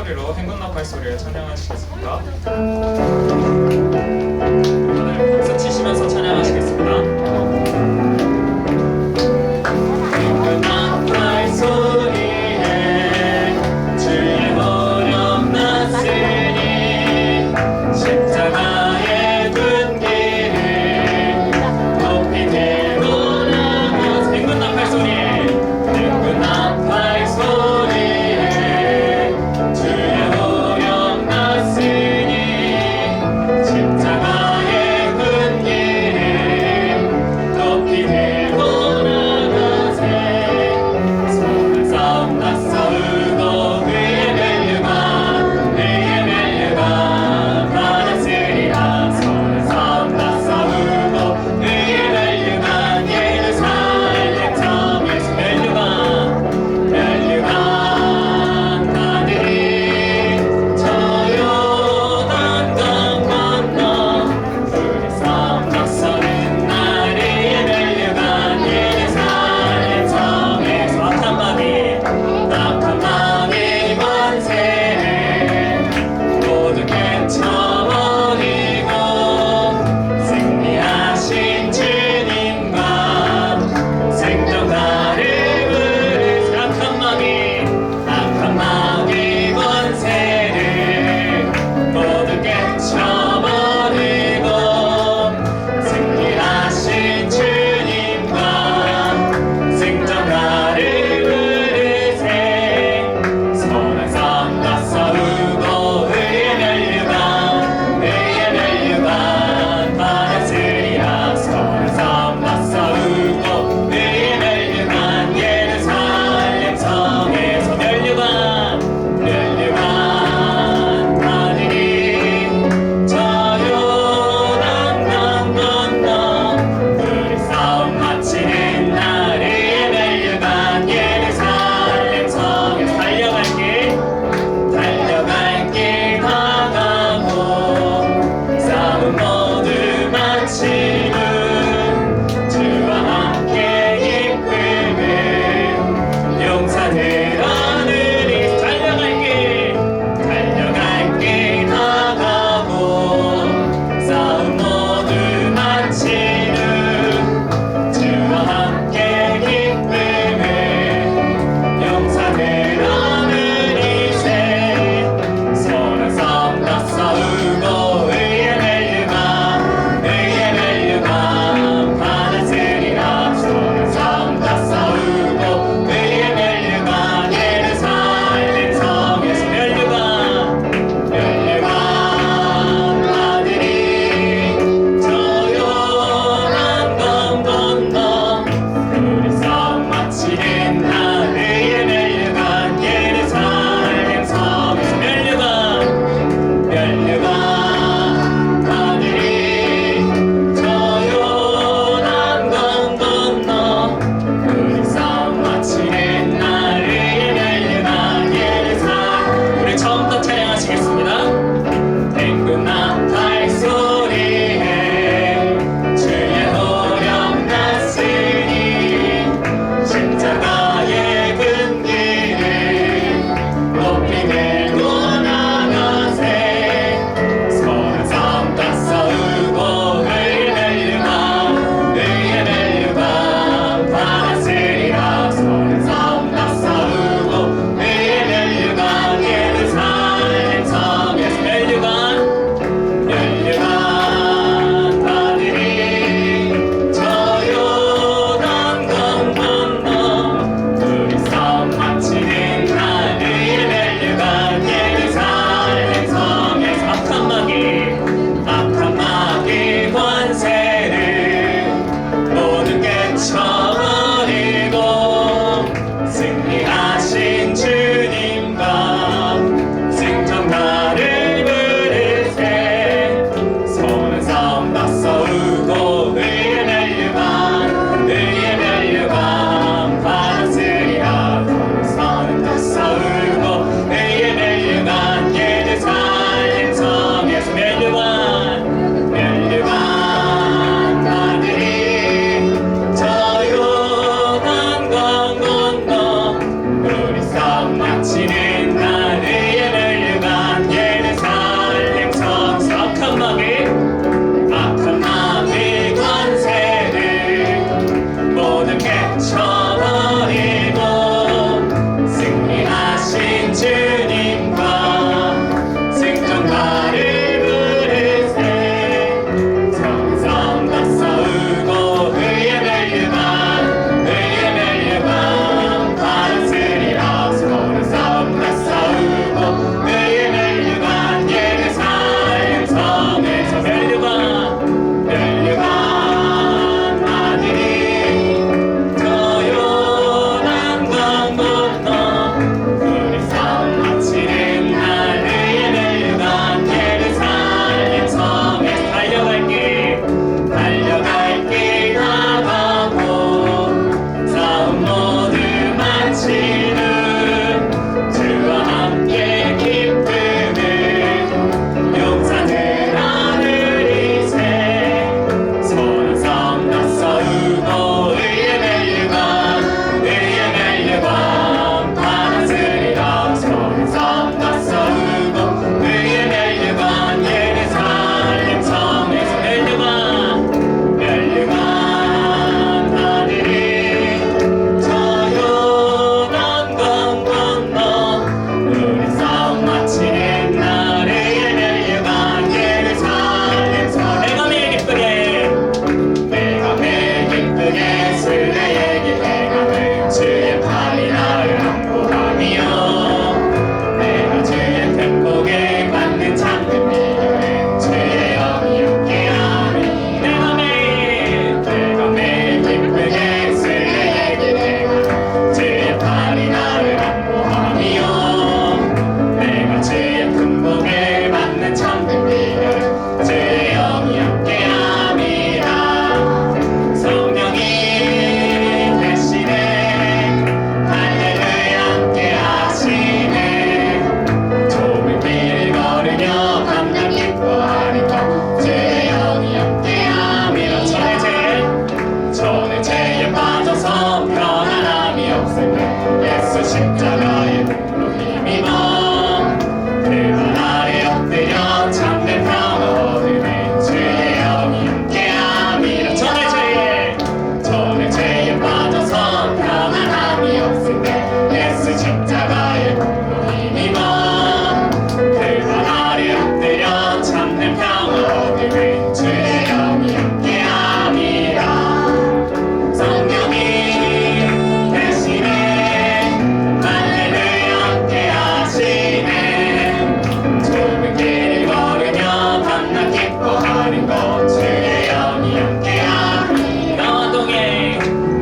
소리로 행군나팔 소리를 찬양하시겠습니다. 다들 박수 치시면서 찬양하시겠습니다. 행군나팔 소리에 주의 어령 났으니 십자가의 둔 길을 높이 들고 나가서 행군나팔 소리에 행군나팔 소리에 주의 어령 났으니 십자가의 둔 함께 기쁨을 용사들 하늘이세 서로 성 낯서우고 의의 멜류관 받아들이라 서로 성 낯서우고 의의 멜류관 예루살렘 성에서 멜류관 하늘이 저 요단강 건너 우리 싸움 마치는 날 의의 멜류관 예루살렘 성 내가 매일 기쁘게 술래에게 행함을 주의 팔이 나를 안보하며 내가 주의 큰 복에 받는 참된 비결은 주의 영이 함께하니 내가 매일 기쁘게 술래에게 행함을 주의 팔이 나를 안보하며 내가 주의 큰 복에 받는 참된 비결은 주의 영이 함께함이라 성령이 대신에 할렐루야 함께 하시네 좁은 길을 걸으며 감당 기뻐하리라 주의 영이 함께 함이라 전의 죄에 빠져서 편안함이 없을 때 예수 십자가의 도로 힘입어 그 발 아래 엎드려 참된 평화 얻으네 주의 영이 함께 함이라 전의 죄에 빠져서 편안함이 없을 때 예수 십자가의 도로 힘입어 그 발 아래 엎드려 참된 평화 얻으네 주의 영이 함께 함이라 성령이 대신에 할렐루야 함께 하시네 좁은 길을 걸으며 밤낮 기뻐하는 것 주의 영이 함께 하니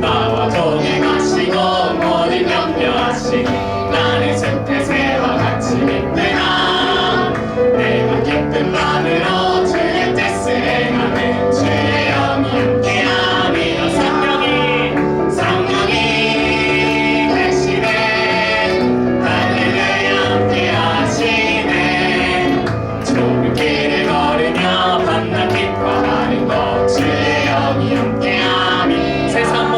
나와 동행하시고 모든 염려하시니 나는 숲의 새와 같이 기쁘나 내가 기쁜 마음으로 주의 뜻을 행하는 주의 영이 함께함이라 성령이 대신에 할렐루야 함께 하시네 좁은 길을 걸으며 밤낮 기뻐하는 것 주의 영이 함께함이 세상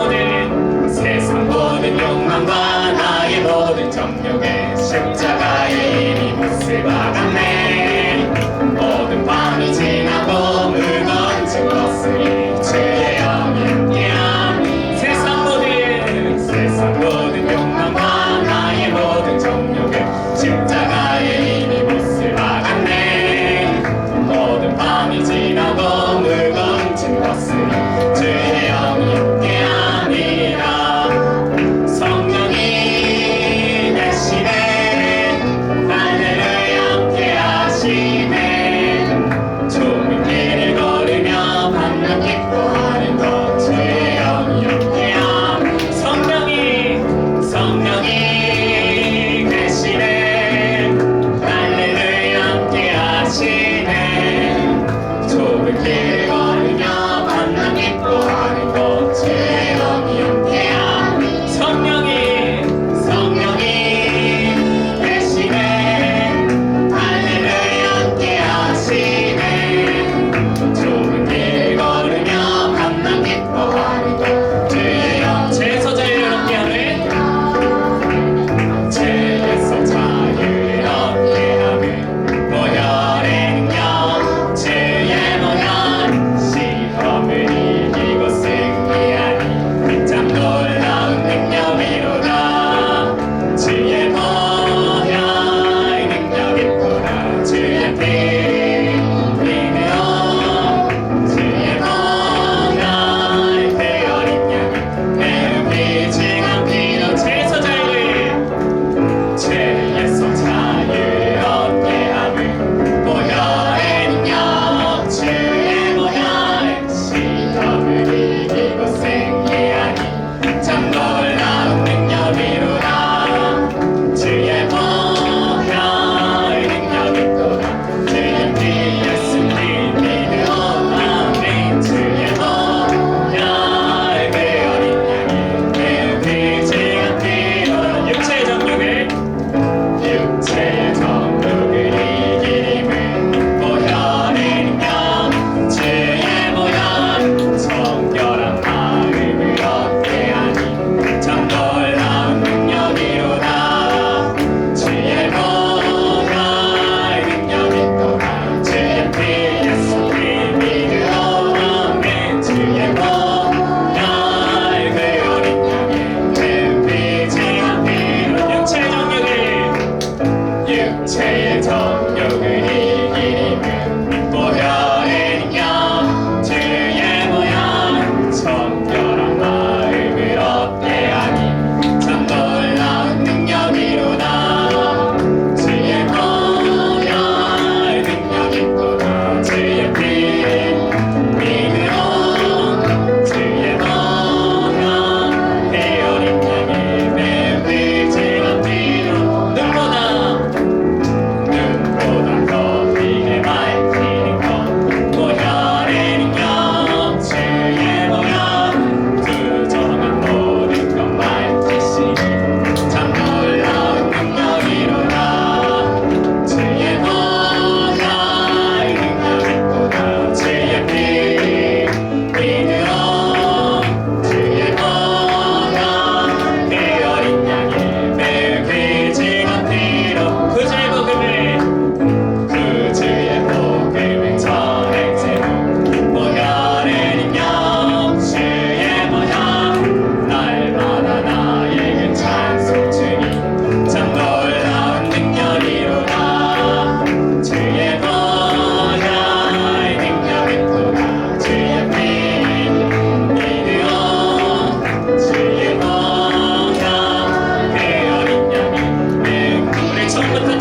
모든 욕망과 나의 모든 정욕에 십자가의 이미 못을 박았네 모든 밤이 지나고 무거운 짐 벗으니 주의 영이 함께함이 세상 모든 욕망과 나의 모든 정욕에 십자가의 이미 못을 박았네 모든 밤이 지나고 무거운 짐 벗으니 주의 영이 함께함이라 성령이 대신에 할렐루야 함께하시네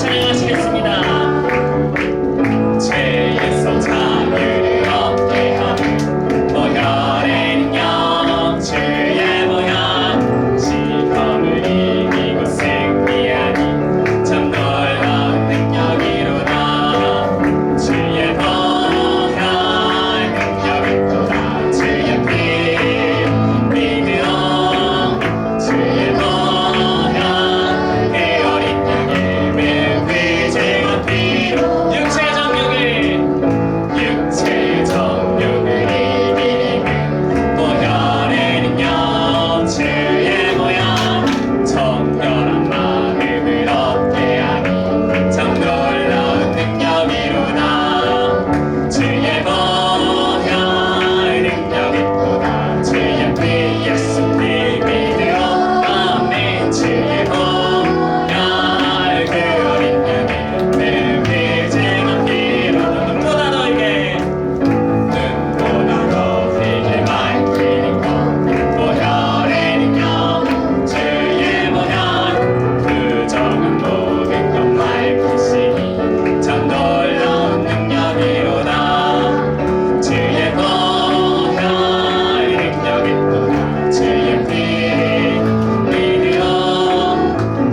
찬양하시겠습니다. 죄에서 자유를 얻게 하는 보혈의 능력 주의 보혈 시험을 이기고 승리하니 참 놀라운 능력이로다 주의 보혈 능력이 또다 주의 피 믿으오 주의 보혈 그 어린 양의 매우 귀중한 피로 육체의 정욕을 육체의 정욕을 이기는 보혈의 능력 주의 보혈 정결한 마음을 얻게 하니 참 놀라운 능력이로다 주의 보혈 능력이 또다 주의 피 예수 피 믿으오 아멘 주의 보혈 그 어린 양의 매우 귀중한 피로 눈보다 너에게 눈보다 너에게 밝히는 것 보혈의 능력 주의 보혈 부정한 모든 것 밝히시니 참 놀라운 능력이로다 주의 보혈 능력이 또다 주의 피 믿으오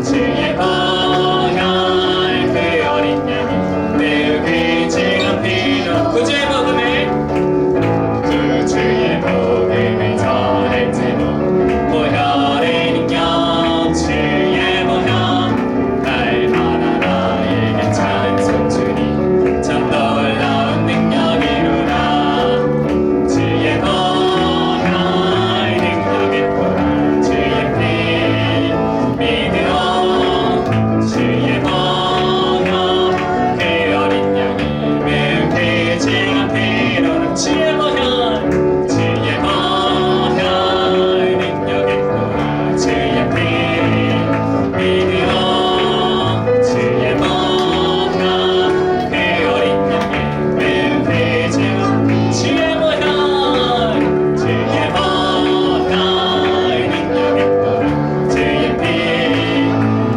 주의 보혈 그 어린 양이 매우 귀중한 피로 구주의 복음을 주의 복음을 전할지도 보혈의 능력 주의 보혈 날마다 나에게 찬송 주니 참 놀라운 능력이로다 주의 보혈 능력이 또다 주의 피 믿으오 주의 보혈 그 어린 양이 매우 귀중한 피로 주의 보혈 주의 보혈 능력이 또다 주의 피 믿으오 주의 보혈 그 어린 양의 매우 귀중한 주의 보혈 주의 보혈 능력이 또다 주의 피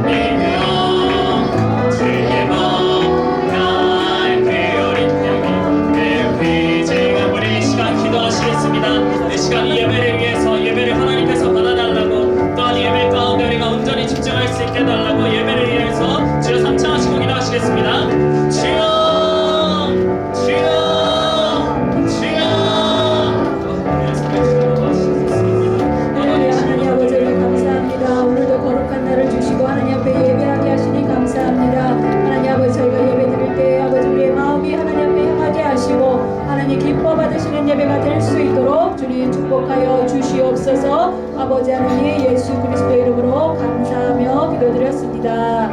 믿으오 주의 보혈 그 어린 양이 매우 귀중한 우리 이 시간 기도하시겠습니다. 이 시간 이 예배를 위해서 예배를 하나님께서 받아달라고 또한 이 예배 가운데 우리가 온전히 집중할 수 있게 해달라고 예배를 위해서 주여 삼창하시고 기도하시겠습니다. 주여 주여 주여 할렐루야. 하나님 아버지 감사합니다. 오늘도 거룩한 날을 주시고 하나님 앞에 예배하게 하시니 감사합니다. 하나님 아버지 저희가 예배 드릴 때 아버지 우리의 마음이 하나님 앞에 향하게 하시고 하나님 기뻐 받으시는 예배가 될 수 있도록 주님 축복하여 주시옵소서. 아버지 하나님 예수 그리스도 이름으로 감사하며 기도드렸습니다.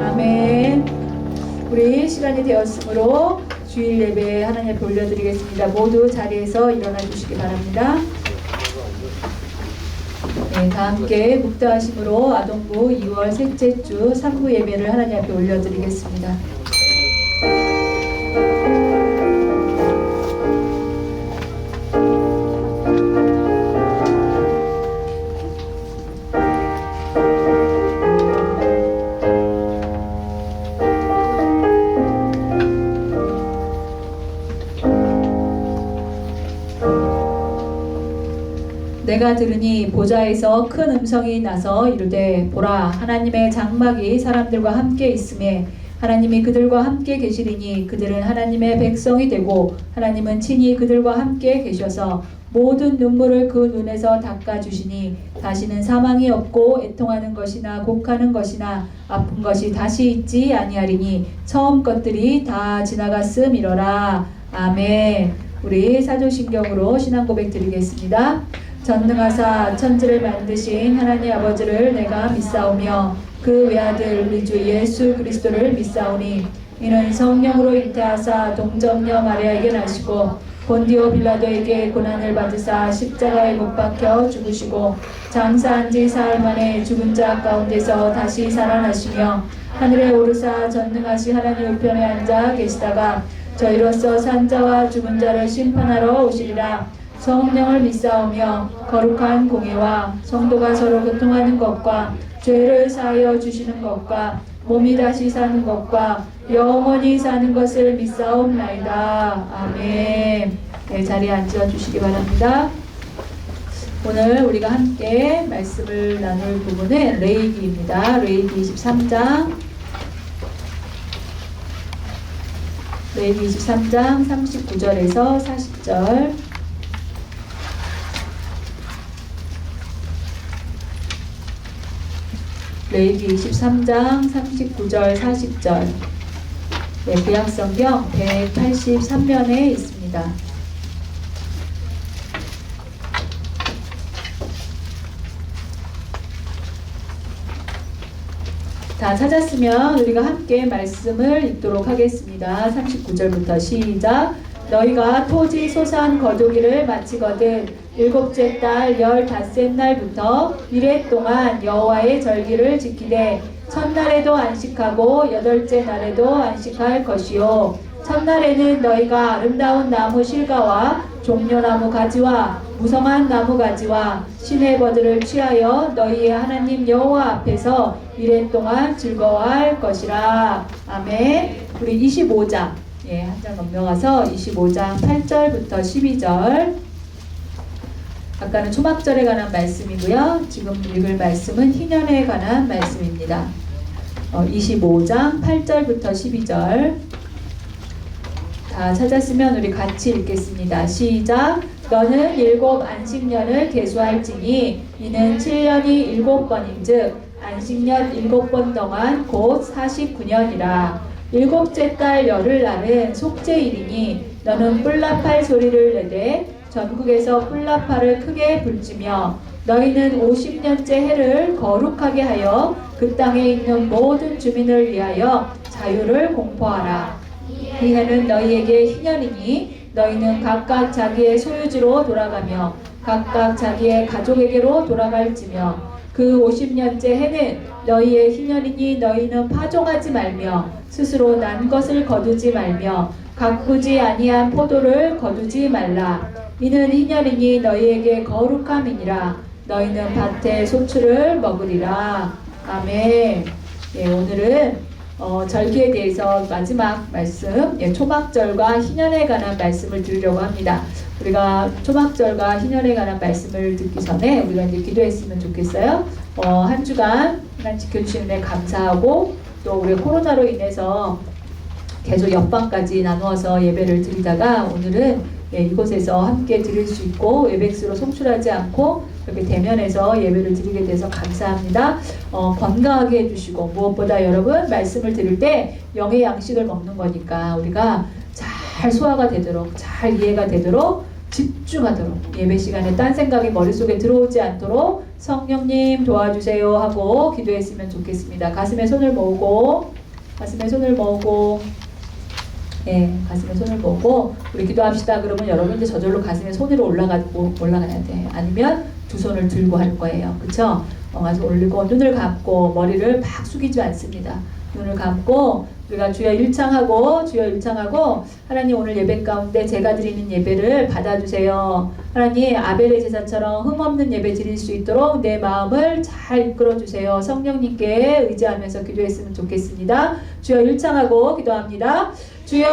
아멘. 우리 시간이 되었으므로 주일 예배 하나님 앞에 올려드리겠습니다. 모두 자리에서 일어나 주시기 바랍니다. 네, 다 함께 묵도하심으로 아동부 2월 셋째 주 3부 예배를 하나님 앞에 올려드리겠습니다. 내가 들으니 보좌에서 큰 음성이 나서 이르되 보라 하나님의 장막이 사람들과 함께 있음에 하나님이 그들과 함께 계시리니 그들은 하나님의 백성이 되고 하나님은 친히 그들과 함께 계셔서 모든 눈물을 그 눈에서 닦아주시니 다시는 사망이 없고 애통하는 것이나 곡하는 것이나 아픈 것이 다시 있지 아니하리니 처음 것들이 다 지나갔음이로라. 아멘. 우리 사도신경으로 신앙고백 드리겠습니다. 전능하사 천지를 만드신 하나님 아버지를 내가 믿사오며 그 외아들 우리 주 예수 그리스도를 믿사오니 이는 성령으로 잉태하사 동정녀 마리아에게 나시고 본디오 빌라도에게 고난을 받으사 십자가에 못 박혀 죽으시고 장사한 지 사흘 만에 죽은 자 가운데서 다시 살아나시며 하늘에 오르사 전능하신 하나님 우편에 앉아 계시다가 저희로서 산 자와 죽은 자를 심판하러 오시리라. 성령을 믿사오며 거룩한 공예와 성도가 서로 교통하는 것과 죄를 사하여 주시는 것과 몸이 다시 사는 것과 영원히 사는 것을 믿사옵나이다. 아멘. 네, 자리에 앉아주시기 바랍니다. 오늘 우리가 함께 말씀을 나눌 부분은 레위기입니다. 레위기 23장 레위기 23장 39절에서 40절 레위기 23장 39절 40절 네, 구약성경 183면에 있습니다. 다 찾았으면 우리가 함께 말씀을 읽도록 하겠습니다. 39절부터 시작. 너희가 토지 소산 거두기를 마치거든 일곱째 달 15날부터 이래 동안 여호와의 절기를 지키되 첫날에도 안식하고 여덟째 날에도 안식할 것이요 첫날에는 너희가 아름다운 나무 실과와 종려나무 가지와 무성한 나무 가지와 신의 버들을 취하여 너희의 하나님 여호와 앞에서 이래 동안 즐거워할 것이라. 아멘. 우리 25장 한 장 넘어가서 25장 8절부터 12절 아까는 초막절에 관한 말씀이고요. 지금 읽을 말씀은 희년에 관한 말씀입니다. 25장 8절부터 12절 다 찾았으면 우리 같이 읽겠습니다. 시작. 너는 7 안식년을 계수할지니 이는 7년이 7번인즉 안식년 7번 동안 곧 49년이라. 일곱째 달 열흘날은 속죄일이니 너는 뿔나팔 소리를 내되 전국에서 뿔나팔을 크게 불지며 너희는 50년째 해를 거룩하게 하여 그 땅에 있는 모든 주민을 위하여 자유를 공포하라. 이 해는 너희에게 희년이니 너희는 각각 자기의 소유지로 돌아가며 각각 자기의 가족에게로 돌아갈지며 그 50년째 해는 너희의 희년이니 너희는 파종하지 말며 스스로 난 것을 거두지 말며 가꾸지 아니한 포도를 거두지 말라. 이는 희년이니 너희에게 거룩함이니라. 너희는 밭의 소출을 먹으리라. 아멘. 오늘은 절기에 대해서 마지막 말씀 초막절과 희년에 관한 말씀을 드리려고 합니다. 우리가 초막절과 희년에 관한 말씀을 듣기 전에 우리가 이제 기도했으면 좋겠어요. 한 주간 하나님 지켜주시는 데 감사하고 또 우리 코로나로 인해서 계속 옆방까지 나누어서 예배를 드리다가 오늘은 이곳에서 함께 드릴 수 있고 외백수로 송출하지 않고 이렇게 대면해서 예배를 드리게 돼서 감사합니다. 건강하게 해주시고 무엇보다 여러분 말씀을 들을 때 영의 양식을 먹는 거니까 우리가 잘 소화가 되도록 잘 이해가 되도록 집중하도록 예배 시간에 딴 생각이 머릿속에 들어오지 않도록 성령님 도와주세요 하고 기도했으면 좋겠습니다. 가슴에 손을 모으고 가슴에 손을 모으고 가슴에 손을 모으고 우리 기도합시다. 그러면 여러분들 저절로 가슴에 손으로 올라가야 돼. 아니면 두 손을 들고 할 거예요. 그쵸? 가서 올리고 눈을 감고 머리를 막 숙이지 않습니다. 눈을 감고 우리가 주여 일창하고 하나님 오늘 예배 가운데 제가 드리는 예배를 받아주세요. 하나님 아벨의 제사처럼 흠없는 예배 드릴 수 있도록 내 마음을 잘 이끌어주세요. 성령님께 의지하면서 기도했으면 좋겠습니다. 주여 일창하고 기도합니다. 주여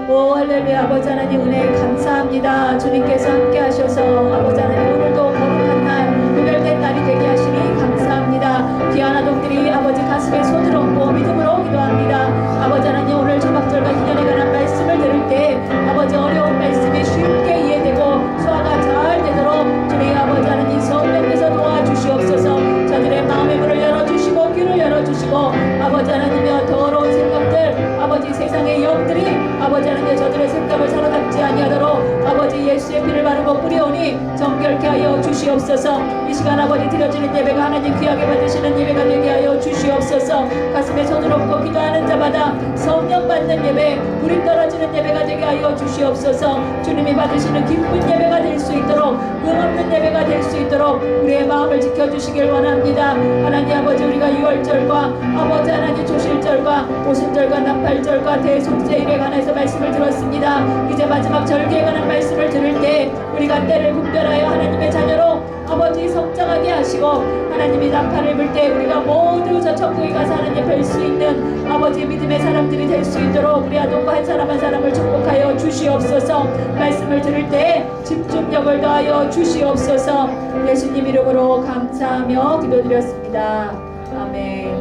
오 할렐루야. 아버지 하나님 은혜 감사합니다. 주님께서 함께 하셔서 아버지 하나님 오늘도 거룩한 날 구별된 날이 되게 하시니 감사합니다. 귀한 아동들이 아버지 가슴에 손을 얹고 믿음으로 기도합니다. 아버지 하나님 오늘 초막절과 희년에 관한 말씀을 들을 때 아버지 어려운 말씀이 쉽게 이해되고 소화가 잘 되도록 주님 아버지 하나님 성령께서 도와주시옵소서. 저들의 마음의 문을 열어주시고 귀를 열어주시고 아버지 하나님여 더러운 생각들 아버지 세상의 영들이 아버지 하나님 저들의 생각을 사로잡지 아니하도록 아버지 예수의 피를 바르고 뿌리오니 정결케 하여 주시옵소서. 이 시간 아버지 드려지는 예배가 하나님 귀하게 받으시는 예배가 되게 하여 주시옵소서. 가슴에 손을 얹고 기도하는 자마다 성령 받는 예배 불이 떨어지는 예배가 되게 하여 주시옵소서. 주님이 받으시는 기쁜 예배가 될 수 있도록 음없는 예배가 될 수 있도록 우리의 마음을 지켜주시길 원합니다. 하나님 아버지 우리가 6월절과 아버지 하나님 조실절과 오순절과 나팔절과 대속제일에 관해서 말씀을 들었습니다. 이제 마지막 절기에 관한 말씀을 들을 때 우리가 때를 분별하여 하나님의 자녀로 아버지 성장하게 하시고 하나님이 나팔을 불 때 우리가 모두 저 천국에 가서 하나님 뵐 수 있는 아버지 믿음의 사람들이 될 수 있도록 우리 아동과 한 사람 한 사람을 축복하여 주시옵소서. 말씀을 들을 때 집중력을 더하여 주시옵소서. 예수님 이름으로 감사하며 기도드렸습니다. 아멘.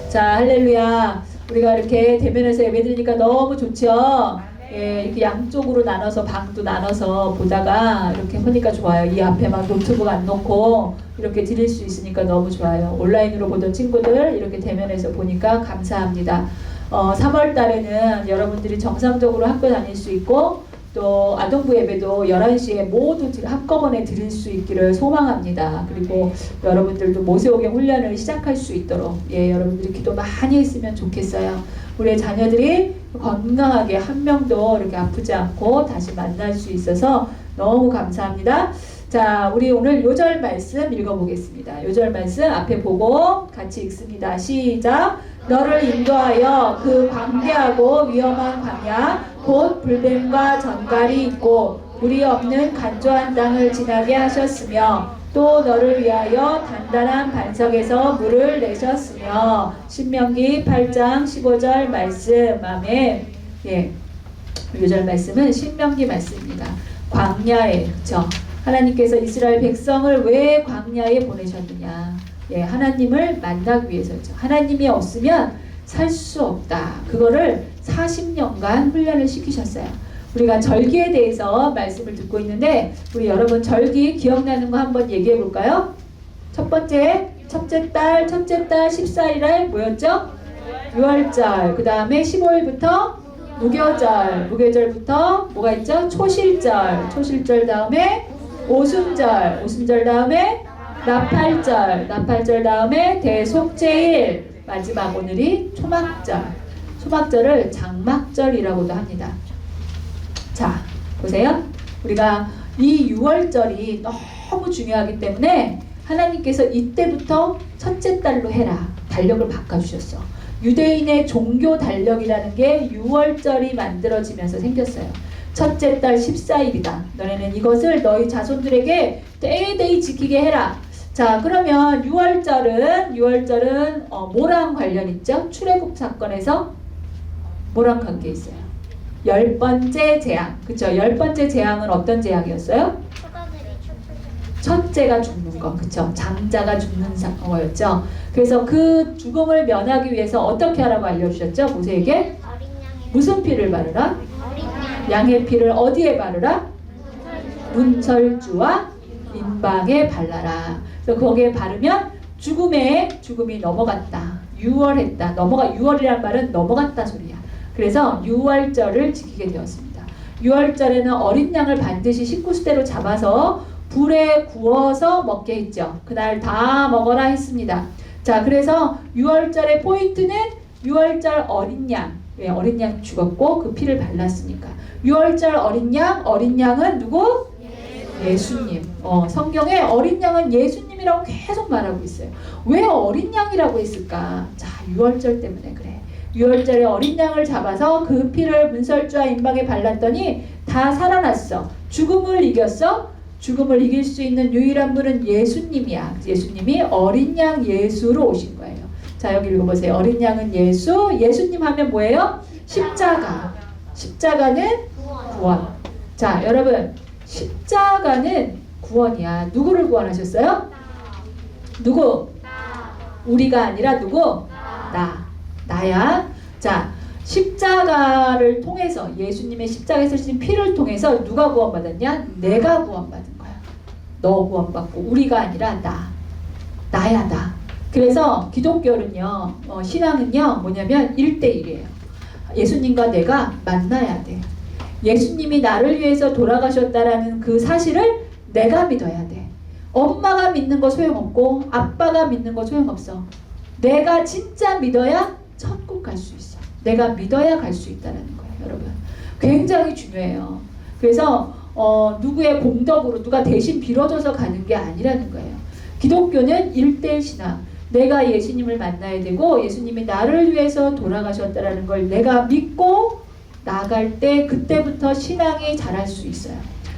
자, 할렐루야. 우리가 이렇게 대면에서 예배드리니까 너무 좋죠. 예, 이렇게 양쪽으로 나눠서 방도 나눠서 보다가 이렇게 보니까 좋아요. 이 앞에 막 노트북 안 놓고 이렇게 드릴 수 있으니까 너무 좋아요. 온라인으로 보던 친구들 이렇게 대면에서 보니까 감사합니다. 3월 달에는 여러분들이 정상적으로 학교 다닐 수 있고 또 아동부 예배도 11시에 모두 한꺼번에 드릴 수 있기를 소망합니다. 그리고 여러분들도 모세오경 훈련을 시작할 수 있도록 여러분들이 기도 많이 했으면 좋겠어요. 우리의 자녀들이 건강하게 한 명도 이렇게 아프지 않고 다시 만날 수 있어서 너무 감사합니다. 자, 우리 오늘 요절 말씀 읽어보겠습니다. 요절 말씀 앞에 보고 같이 읽습니다. 시작. 너를 인도하여 그 광대하고 위험한 광야 곧 불뱀과 전갈이 있고 물이 없는 간조한 땅을 지나게 하셨으며 또 너를 위하여 단단한 반석에서 물을 내셨으며 신명기 8장 15절 말씀. 아멘. 요절 말씀은 신명기 말씀입니다. 광야에, 그쵸? 하나님께서 이스라엘 백성을 왜 광야에 보내셨느냐? 하나님을 만나기 위해서죠. 하나님이 없으면 살 수 없다. 그거를 40년간 훈련을 시키셨어요. 우리가 절기에 대해서 말씀을 듣고 있는데 우리 여러분 절기 기억나는 거 한번 얘기해 볼까요? 첫 번째, 첫째 달 14일날 뭐였죠? 6월절. 그 다음에 15일부터 무교절. 무교절부터 뭐가 있죠? 초실절. 초실절 다음에 오순절. 오순절 다음에 나팔절. 나팔절 다음에 대속제일. 마지막 오늘이 초막절. 초막절을 장막절이라고도 합니다. 자, 보세요. 우리가 이 6월절이 너무 중요하기 때문에 하나님께서 이때부터 첫째 달로 해라. 달력을 바꿔주셨어. 유대인의 종교 달력이라는 게 6월절이 만들어지면서 생겼어요. 첫째 달 14일이다. 너네는 이것을 너희 자손들에게 때때이 지키게 해라. 자, 그러면 6월절은 뭐랑 관련 있죠? 출애굽 사건에서 뭐랑 관계 있어요? 10번째 재앙. 그쵸? 10번째 재앙은 어떤 재앙이었어요? 첫째가 죽는 거. 그쵸? 장자가 죽는 거였죠. 그래서 그 죽음을 면하기 위해서 어떻게 하라고 알려주셨죠? 모세에게? 무슨 피를 바르라? 양의 피를 어디에 바르라? 문설주와 인방에 발라라. 그래서 거기에 바르면 죽음이 넘어갔다. 6월했다. 6월이란 말은 넘어갔다 소리야. 그래서 6월절을 지키게 되었습니다. 6월절에는 어린 양을 반드시 식구수대로 잡아서 불에 구워서 먹게 했죠. 그날 다 먹어라 했습니다. 자, 그래서 6월절의 포인트는 6월절 어린 양. 왜? 어린 양이 죽었고 그 피를 발랐으니까. 6월절 어린 양은 누구? 예수님. 성경에 어린 양은 예수님이라고 계속 말하고 있어요. 왜 어린 양이라고 했을까? 자, 6월절 때문에 그래. 6월절에 어린 양을 잡아서 그 피를 문설주와 인방에 발랐더니 다 살아났어. 죽음을 이겼어. 죽음을 이길 수 있는 유일한 분은 예수님이야. 예수님이 어린 양 예수로 오신 거예요. 자, 여기 읽어보세요. 어린 양은 예수. 예수님 하면 뭐예요? 십자가. 십자가는 구원. 자, 여러분, 십자가는 구원이야. 누구를 구원하셨어요? 누구? 우리가 아니라 누구? 나야. 자, 십자가를 통해서 예수님의 십자가에 쓰신 피를 통해서 누가 구원받았냐? 내가 구원받은 거야. 너 구원받고 우리가 아니라 나야. 그래서 기독교는요, 신앙은요 뭐냐면 1대1이에요. 예수님과 내가 만나야 돼. 예수님이 나를 위해서 돌아가셨다라는 그 사실을 내가 믿어야 돼. 엄마가 믿는 거 소용없고 아빠가 믿는 거 소용없어. 내가 진짜 믿어야 천국 갈 수 있어. 내가 믿어야 갈 수 있다는 거예요, 여러분. 굉장히 중요해요. 그래서 누구의 공덕으로 누가 대신 빌어줘서 가는 게 아니라는 거예요. 기독교는 1대1 신앙. 내가 예수님을 만나야 되고 예수님이 나를 위해서 돌아가셨다는 걸 내가 믿고 나갈 때 그때부터 신앙이 자랄 수 있어요.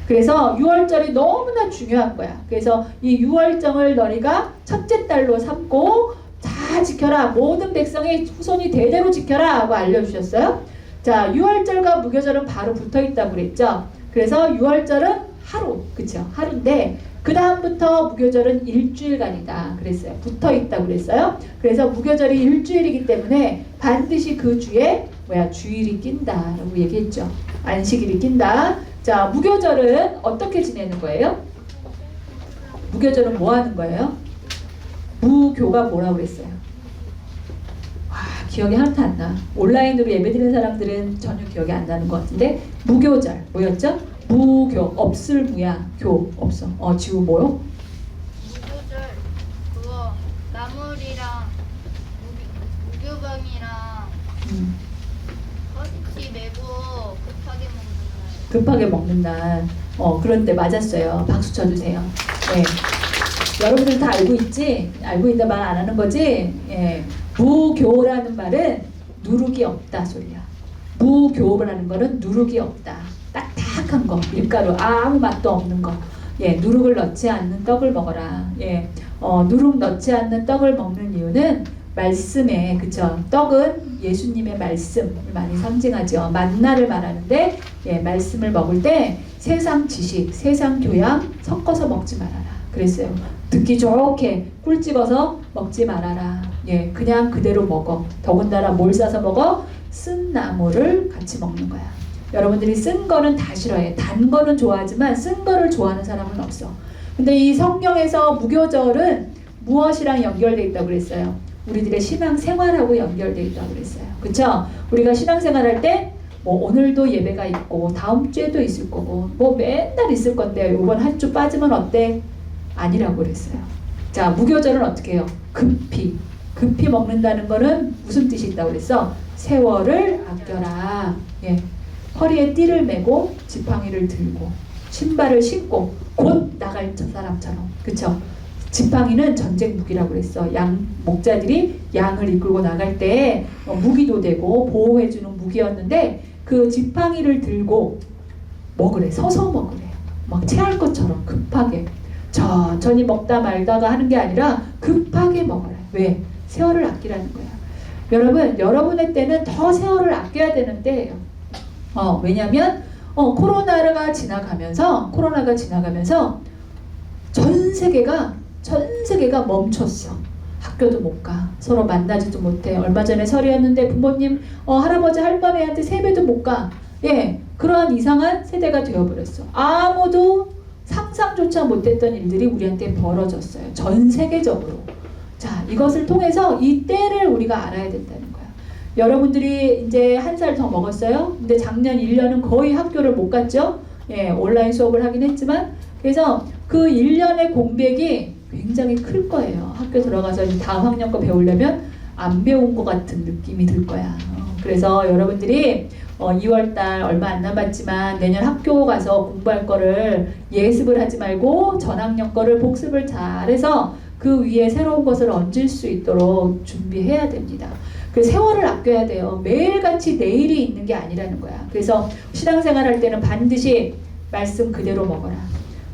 그래서 유월절이 너무나 중요한 거야. 그래서 이 유월절을 너희가 첫째 달로 삼고 다 지켜라. 모든 백성의 후손이 대대로 지켜라 하고 알려주셨어요. 자, 유월절과 무교절은 바로 붙어있다고 그랬죠. 그래서 유월절은 하루, 그쵸? 하루인데 그 다음부터 무교절은 일주일간이다 그랬어요. 붙어있다고 그랬어요. 그래서 무교절이 일주일이기 때문에 반드시 그 주에 주일이 낀다 라고 얘기했죠. 안식일이 낀다. 자, 무교절은 어떻게 지내는 거예요? 무교절은 뭐 하는 거예요? 무교가 뭐라고 그랬어요? 와, 기억이 하나도 안 나. 온라인으로 예배드리는 사람들은 전혀 기억이 안 나는 것 같은데 무교절 뭐였죠? 무교, 없을 무야, 교, 없어. 지우 뭐요? 무교절 그거 나물이랑 무교병이랑 허리띠 메고 급하게 먹는 날. 급하게 먹는 날. 그런데 맞았어요. 박수 쳐주세요. 네. 여러분들 다 알고 있지? 알고 있다 말 안 하는 거지? 예. 무교라는 말은 누룩이 없다 소리야. 무교라는 거는 누룩이 없다. 딱딱한 거, 밀가루 아무 맛도 없는 거. 예, 누룩을 넣지 않는 떡을 먹어라. 예, 누룩 넣지 않는 떡을 먹는 이유는 말씀에, 그쵸? 떡은 예수님의 말씀을 많이 상징하죠. 만나를 말하는데, 예, 말씀을 먹을 때 세상 지식, 세상 교양 섞어서 먹지 말아라. 그랬어요. 듣기 좋게 꿀 찍어서 먹지 말아라. 예, 그냥 그대로 먹어. 더군다나 뭘 싸서 먹어? 쓴 나물을 같이 먹는 거야. 여러분들이 쓴 거는 다 싫어해. 단 거는 좋아하지만 쓴 거를 좋아하는 사람은 없어. 근데 이 성경에서 무교절은 무엇이랑 연결되어 있다고 그랬어요? 우리들의 신앙생활하고 연결되어 있다고 그랬어요. 그쵸? 우리가 신앙생활할 때 오늘도 예배가 있고 다음 주에도 있을 거고 맨날 있을 건데 이번 한 주 빠지면 어때? 아니라고 그랬어요. 자, 무교절은 어떻게 해요? 급히 먹는다는 거는 무슨 뜻이 있다고 그랬어? 세월을 아껴라. 예. 허리에 띠를 메고 지팡이를 들고 신발을 신고 곧 나갈 사람처럼. 그쵸? 지팡이는 전쟁 무기라고 그랬어. 목자들이 양을 이끌고 나갈 때 무기도 되고 보호해주는 무기였는데 그 지팡이를 들고 먹으래. 서서 먹으래. 막 체할 것처럼 급하게 천천히 먹다 말다가 하는 게 아니라 급하게 먹어라. 왜? 세월을 아끼라는 거야. 여러분, 여러분의 때는 더 세월을 아껴야 되는 때예요. 왜냐면 코로나가 지나가면서 전 세계가 멈췄어. 학교도 못 가. 서로 만나지도 못해. 얼마 전에 설이었는데 부모님, 할아버지, 할머니한테 세배도 못 가. 예, 그러한 이상한 세대가 되어버렸어. 아무도 상상조차 못했던 일들이 우리한테 벌어졌어요. 전 세계적으로. 자, 이것을 통해서 이 때를 우리가 알아야 된다는 거야. 여러분들이 이제 한 살 더 먹었어요. 근데 작년 1년은 거의 학교를 못 갔죠. 예, 온라인 수업을 하긴 했지만. 그래서 그 1년의 공백이 굉장히 클 거예요. 학교 들어가서 다음 학년 거 배우려면 안 배운 것 같은 느낌이 들 거야. 그래서 여러분들이 2월달 얼마 안 남았지만 내년 학교 가서 공부할 거를 예습을 하지 말고 전학년 거를 복습을 잘해서 그 위에 새로운 것을 얹을 수 있도록 준비해야 됩니다. 그 세월을 아껴야 돼요. 매일같이 내일이 있는 게 아니라는 거야. 그래서 신앙생활 할 때는 반드시 말씀 그대로 먹어라.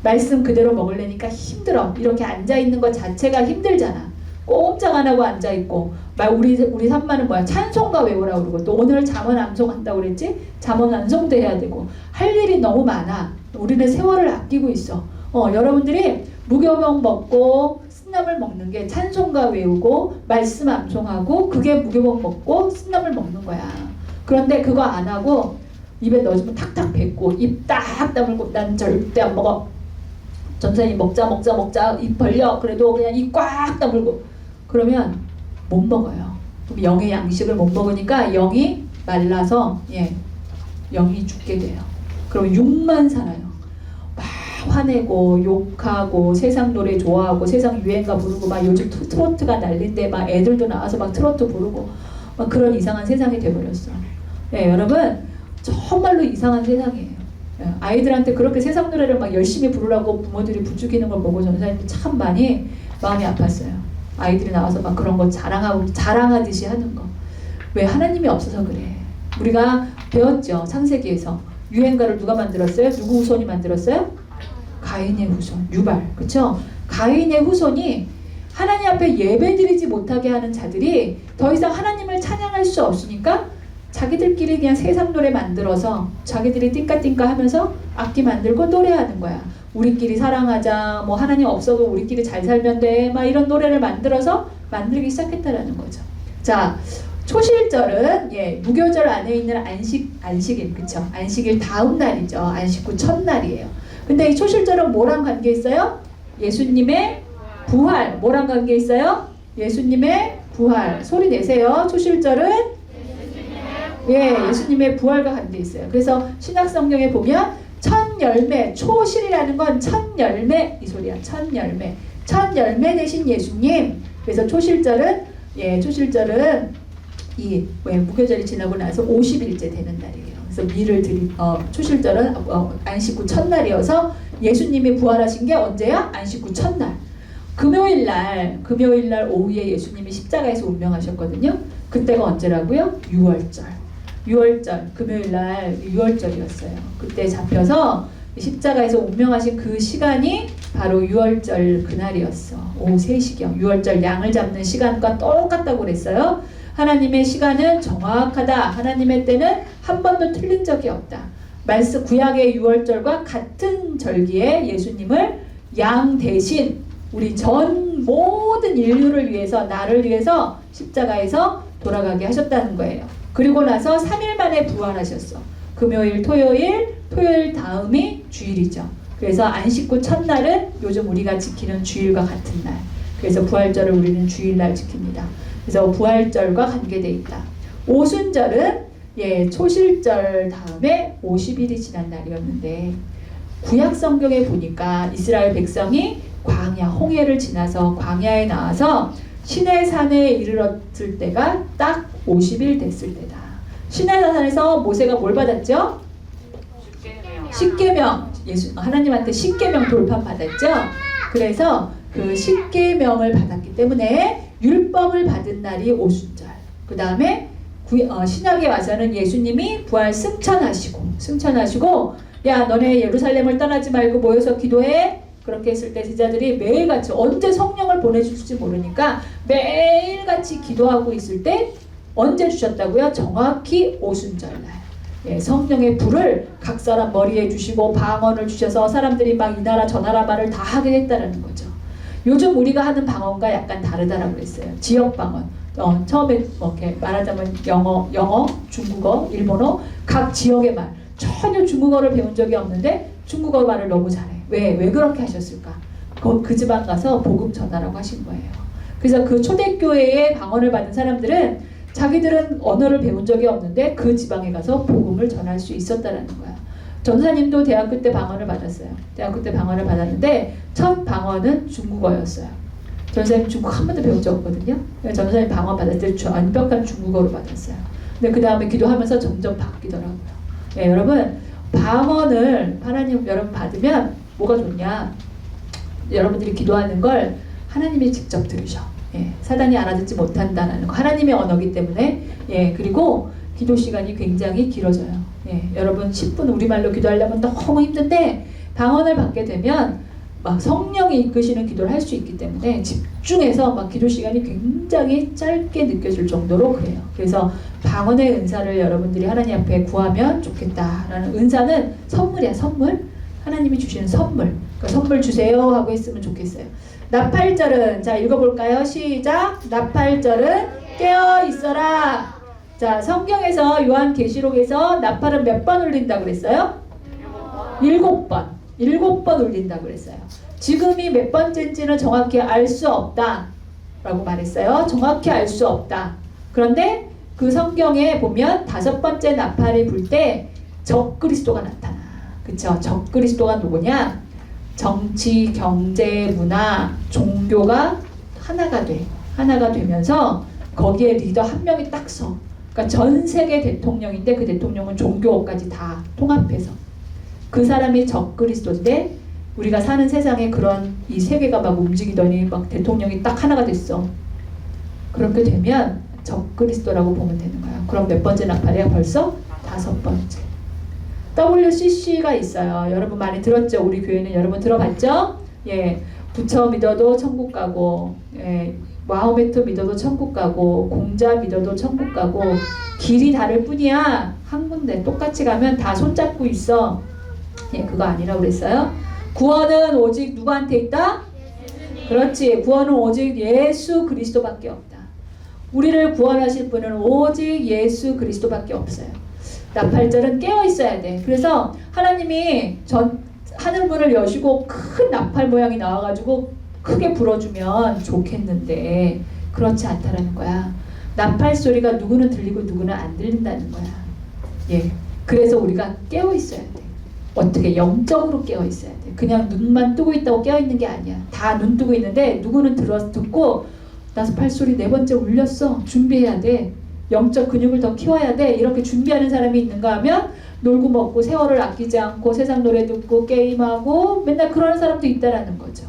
말씀 그대로 먹으려니까 힘들어. 이렇게 앉아있는 것 자체가 힘들잖아. 꼼짝 안 하고 앉아있고 우리 산마는 뭐야? 찬송가 외우라고 그러고 또 오늘 잠언 암송한다고 그랬지? 잠언 암송도 해야 되고 할 일이 너무 많아. 우리는 세월을 아끼고 있어. 여러분들이 무교병 먹고 쓴나물 먹는 게 찬송가 외우고 말씀 암송하고 그게 무교병 먹고 쓴나물 먹는 거야. 그런데 그거 안 하고 입에 넣어주면 탁탁 뱉고 입 딱 다물고 난 절대 안 먹어. 전사님 먹자 입 벌려. 그래도 그냥 입 꽉 다물고 그러면 못 먹어요. 그럼 영의 양식을 못 먹으니까 영이 말라서 영이 죽게 돼요. 그럼 육만 살아요. 막 화내고 욕하고 세상 노래 좋아하고 세상 유행가 부르고 막 요즘 트로트가 난린데 막 애들도 나와서 막 트로트 부르고 막 그런 이상한 세상이 돼버렸어. 여러분 정말로 이상한 세상이에요. 아이들한테 그렇게 세상 노래를 막 열심히 부르라고 부모들이 부추기는 걸 보고 전사님이 참 많이 마음이 아팠어요. 아이들이 나와서 막 그런 거 자랑하듯이 하는 거. 왜? 하나님이 없어서 그래. 우리가 배웠죠. 창세기에서. 유행가를 누가 만들었어요? 누구 후손이 만들었어요? 가인의 후손, 유발. 그쵸? 가인의 후손이 하나님 앞에 예배드리지 못하게 하는 자들이 더 이상 하나님을 찬양할 수 없으니까 자기들끼리 그냥 세상 노래 만들어서 자기들이 띵까띵까 하면서 악기 만들고 노래하는 거야. 우리끼리 사랑하자, 뭐 하나님 없어도 우리끼리 잘 살면 돼, 막 이런 노래를 만들어서 만들기 시작했다라는 거죠. 자, 초실절은 무교절 안에 있는 안식일, 그쵸? 안식일 다음 날이죠. 안식 후 첫날이에요. 근데 이 초실절은 뭐랑 관계 있어요? 예수님의 부활. 뭐랑 관계 있어요? 예수님의 부활. 소리 내세요. 초실절은 예수님의 부활과 관계 있어요. 그래서 신약 성경에 보면 첫 열매, 초실이라는 건 첫 열매 이 소리야. 첫 열매. 첫 열매 되신 예수님. 그래서 초실절은 이 무교절이 지나고 나서 50일째 되는 날이에요. 그래서 미를 드리 초실절은 안식 후 첫날이어서 예수님이 부활하신 게 언제야? 안식 후 첫날. 금요일 날 오후에 예수님이 십자가에서 운명하셨거든요. 그때가 언제라고요? 6월절. 금요일 날 6월절이었어요. 그때 잡혀서 십자가에서 운명하신 그 시간이 바로 6월절 그날이었어. 오후 3시경. 6월절 양을 잡는 시간과 똑같다고 그랬어요. 하나님의 시간은 정확하다. 하나님의 때는 한 번도 틀린 적이 없다. 말씀 구약의 6월절과 같은 절기에 예수님을 양 대신 우리 전 모든 인류를 위해서, 나를 위해서 십자가에서 돌아가게 하셨다는 거예요. 그리고 나서 3일 만에 부활하셨어. 금요일, 토요일 다음이 주일이죠. 그래서 안식 후 첫날은 요즘 우리가 지키는 주일과 같은 날. 그래서 부활절을 우리는 주일날 지킵니다. 그래서 부활절과 관계되어 있다. 오순절은 초실절 다음에 50일이 지난 날이었는데 구약 성경에 보니까 이스라엘 백성이 광야, 홍해를 지나서 광야에 나와서 시내산에 이르렀을 때가 딱 50일 됐을 때다. 시내산에서 모세가 뭘 받았죠? 십계명. 하나님한테 십계명 돌판 받았죠. 그래서 그 십계명을 받았기 때문에 율법을 받은 날이 오순절. 그 다음에 신약에 와서는 예수님이 부활 승천하시고 야 너네 예루살렘을 떠나지 말고 모여서 기도해. 그렇게 했을 때 제자들이 매일같이 언제 성령을 보내줄지 모르니까 매일같이 기도하고 있을 때 언제 주셨다고요? 정확히 오순절날. 성령의 불을 각 사람 머리에 주시고 방언을 주셔서 사람들이 막 이 나라 저 나라 말을 다 하게 했다는 거죠. 요즘 우리가 하는 방언과 약간 다르다라고 그랬어요. 지역 방언. 처음에 이렇게 말하자면 영어, 중국어, 일본어 각 지역의 말. 전혀 중국어를 배운 적이 없는데 중국어 말을 너무 잘해. 왜 그렇게 하셨을까? 그 지방 가서 복음 전하라고 하신 거예요. 그래서 그 초대교회에 방언을 받은 사람들은 자기들은 언어를 배운 적이 없는데 그 지방에 가서 복음을 전할 수 있었다는 거야. 전사님도 대학교 때 방언을 받았어요. 대학교 때 방언을 받았는데 첫 방언은 중국어였어요. 전사님 중국 한 번도 배운 적 없거든요. 전사님 방언 받을 때 완벽한 중국어로 받았어요. 근데 그 다음에 기도하면서 점점 바뀌더라고요. 여러분 방언을 하나님 여러분 받으면 뭐가 좋냐? 여러분들이 기도하는 걸 하나님이 직접 들으셔. 사단이 알아듣지 못한다는 거. 하나님의 언어기 때문에. 그리고 기도 시간이 굉장히 길어져요. 여러분 10분 우리말로 기도하려면 너무 힘든데 방언을 받게 되면 막 성령이 이끄시는 기도를 할 수 있기 때문에 집중해서 막 기도 시간이 굉장히 짧게 느껴질 정도로 그래요. 그래서 방언의 은사를 여러분들이 하나님 앞에 구하면 좋겠다라는 은사는 선물이야, 선물. 하나님이 주시는 선물. 그러니까 선물 주세요 하고 했으면 좋겠어요. 나팔절은 자 읽어볼까요? 시작. 나팔절은 깨어 있어라. 자 성경에서 요한계시록에서 나팔은 몇 번 울린다고 그랬어요? 7번. 7번 울린다고 그랬어요. 지금이 몇 번째인지는 정확히 알 수 없다 라고 말했어요. 정확히 알 수 없다. 그런데 그 성경에 보면 5번째 나팔이 불 때 적그리스도가 나타나. 그쵸? 적그리스도가 누구냐? 정치, 경제, 문화, 종교가 하나가 돼. 하나가 되면서 거기에 리더 한 명이 딱 서. 그러니까 전 세계 대통령인데 그 대통령은 종교까지 다 통합해서. 그 사람이 적그리스도인데 우리가 사는 세상에 그런 이 세계가 막 움직이더니 막 대통령이 딱 하나가 됐어. 그렇게 되면 적그리스도라고 보면 되는 거야. 그럼 몇 번째 나팔이야? 벌써 5번째. WCC가 있어요. 여러분 많이 들었죠? 우리 교회는 여러분 들어봤죠? 예, 부처 믿어도 천국 가고, 예, 마호메트 믿어도 천국 가고, 공자 믿어도 천국 가고, 길이 다를 뿐이야. 한 군데 똑같이 가면 다 손잡고 있어. 예, 그거 아니라고 그랬어요? 구원은 오직 누구한테 있다? 그렇지. 구원은 오직 예수 그리스도밖에 없다. 우리를 구원하실 분은 오직 예수 그리스도밖에 없어요. 나팔절은 깨어 있어야 돼. 그래서 하나님이 하늘문을 여시고 큰 나팔 모양이 나와가지고 크게 불어주면 좋겠는데 그렇지 않다라는 거야. 나팔 소리가 누구는 들리고 누구는 안 들린다는 거야. 예. 그래서 우리가 깨어 있어야 돼. 어떻게 영적으로 깨어 있어야 돼. 그냥 눈만 뜨고 있다고 깨어 있는 게 아니야. 다 눈 뜨고 있는데 누구는 듣고 나팔 소리 4번째 울렸어. 준비해야 돼. 영적 근육을 더 키워야 돼. 이렇게 준비하는 사람이 있는가 하면 놀고 먹고 세월을 아끼지 않고 세상 노래 듣고 게임하고 맨날 그러는 사람도 있다라는 거죠.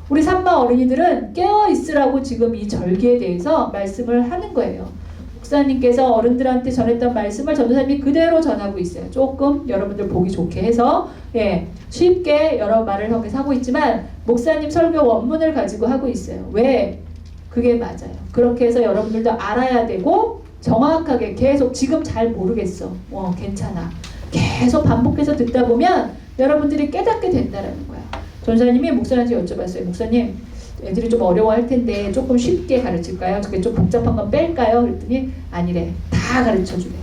우리 삼마 어린이들은 깨어 있으라고 지금 이 절기에 대해서 말씀을 하는 거예요. 목사님께서 어른들한테 전했던 말씀을 전도사님이 그대로 전하고 있어요. 조금 여러분들 보기 좋게 해서 예, 쉽게 여러 말을 하고 있지만 목사님 설교 원문을 가지고 하고 있어요. 왜? 그게 맞아요. 그렇게 해서 여러분들도 알아야 되고 정확하게 계속 지금 잘 모르겠어. 괜찮아. 계속 반복해서 듣다 보면 여러분들이 깨닫게 된다는 거야. 전사님이 목사님한테 여쭤봤어요. 목사님, 애들이 좀 어려워할 텐데 조금 쉽게 가르칠까요? 저게 좀 복잡한 건 뺄까요? 그랬더니 아니래. 다 가르쳐주래.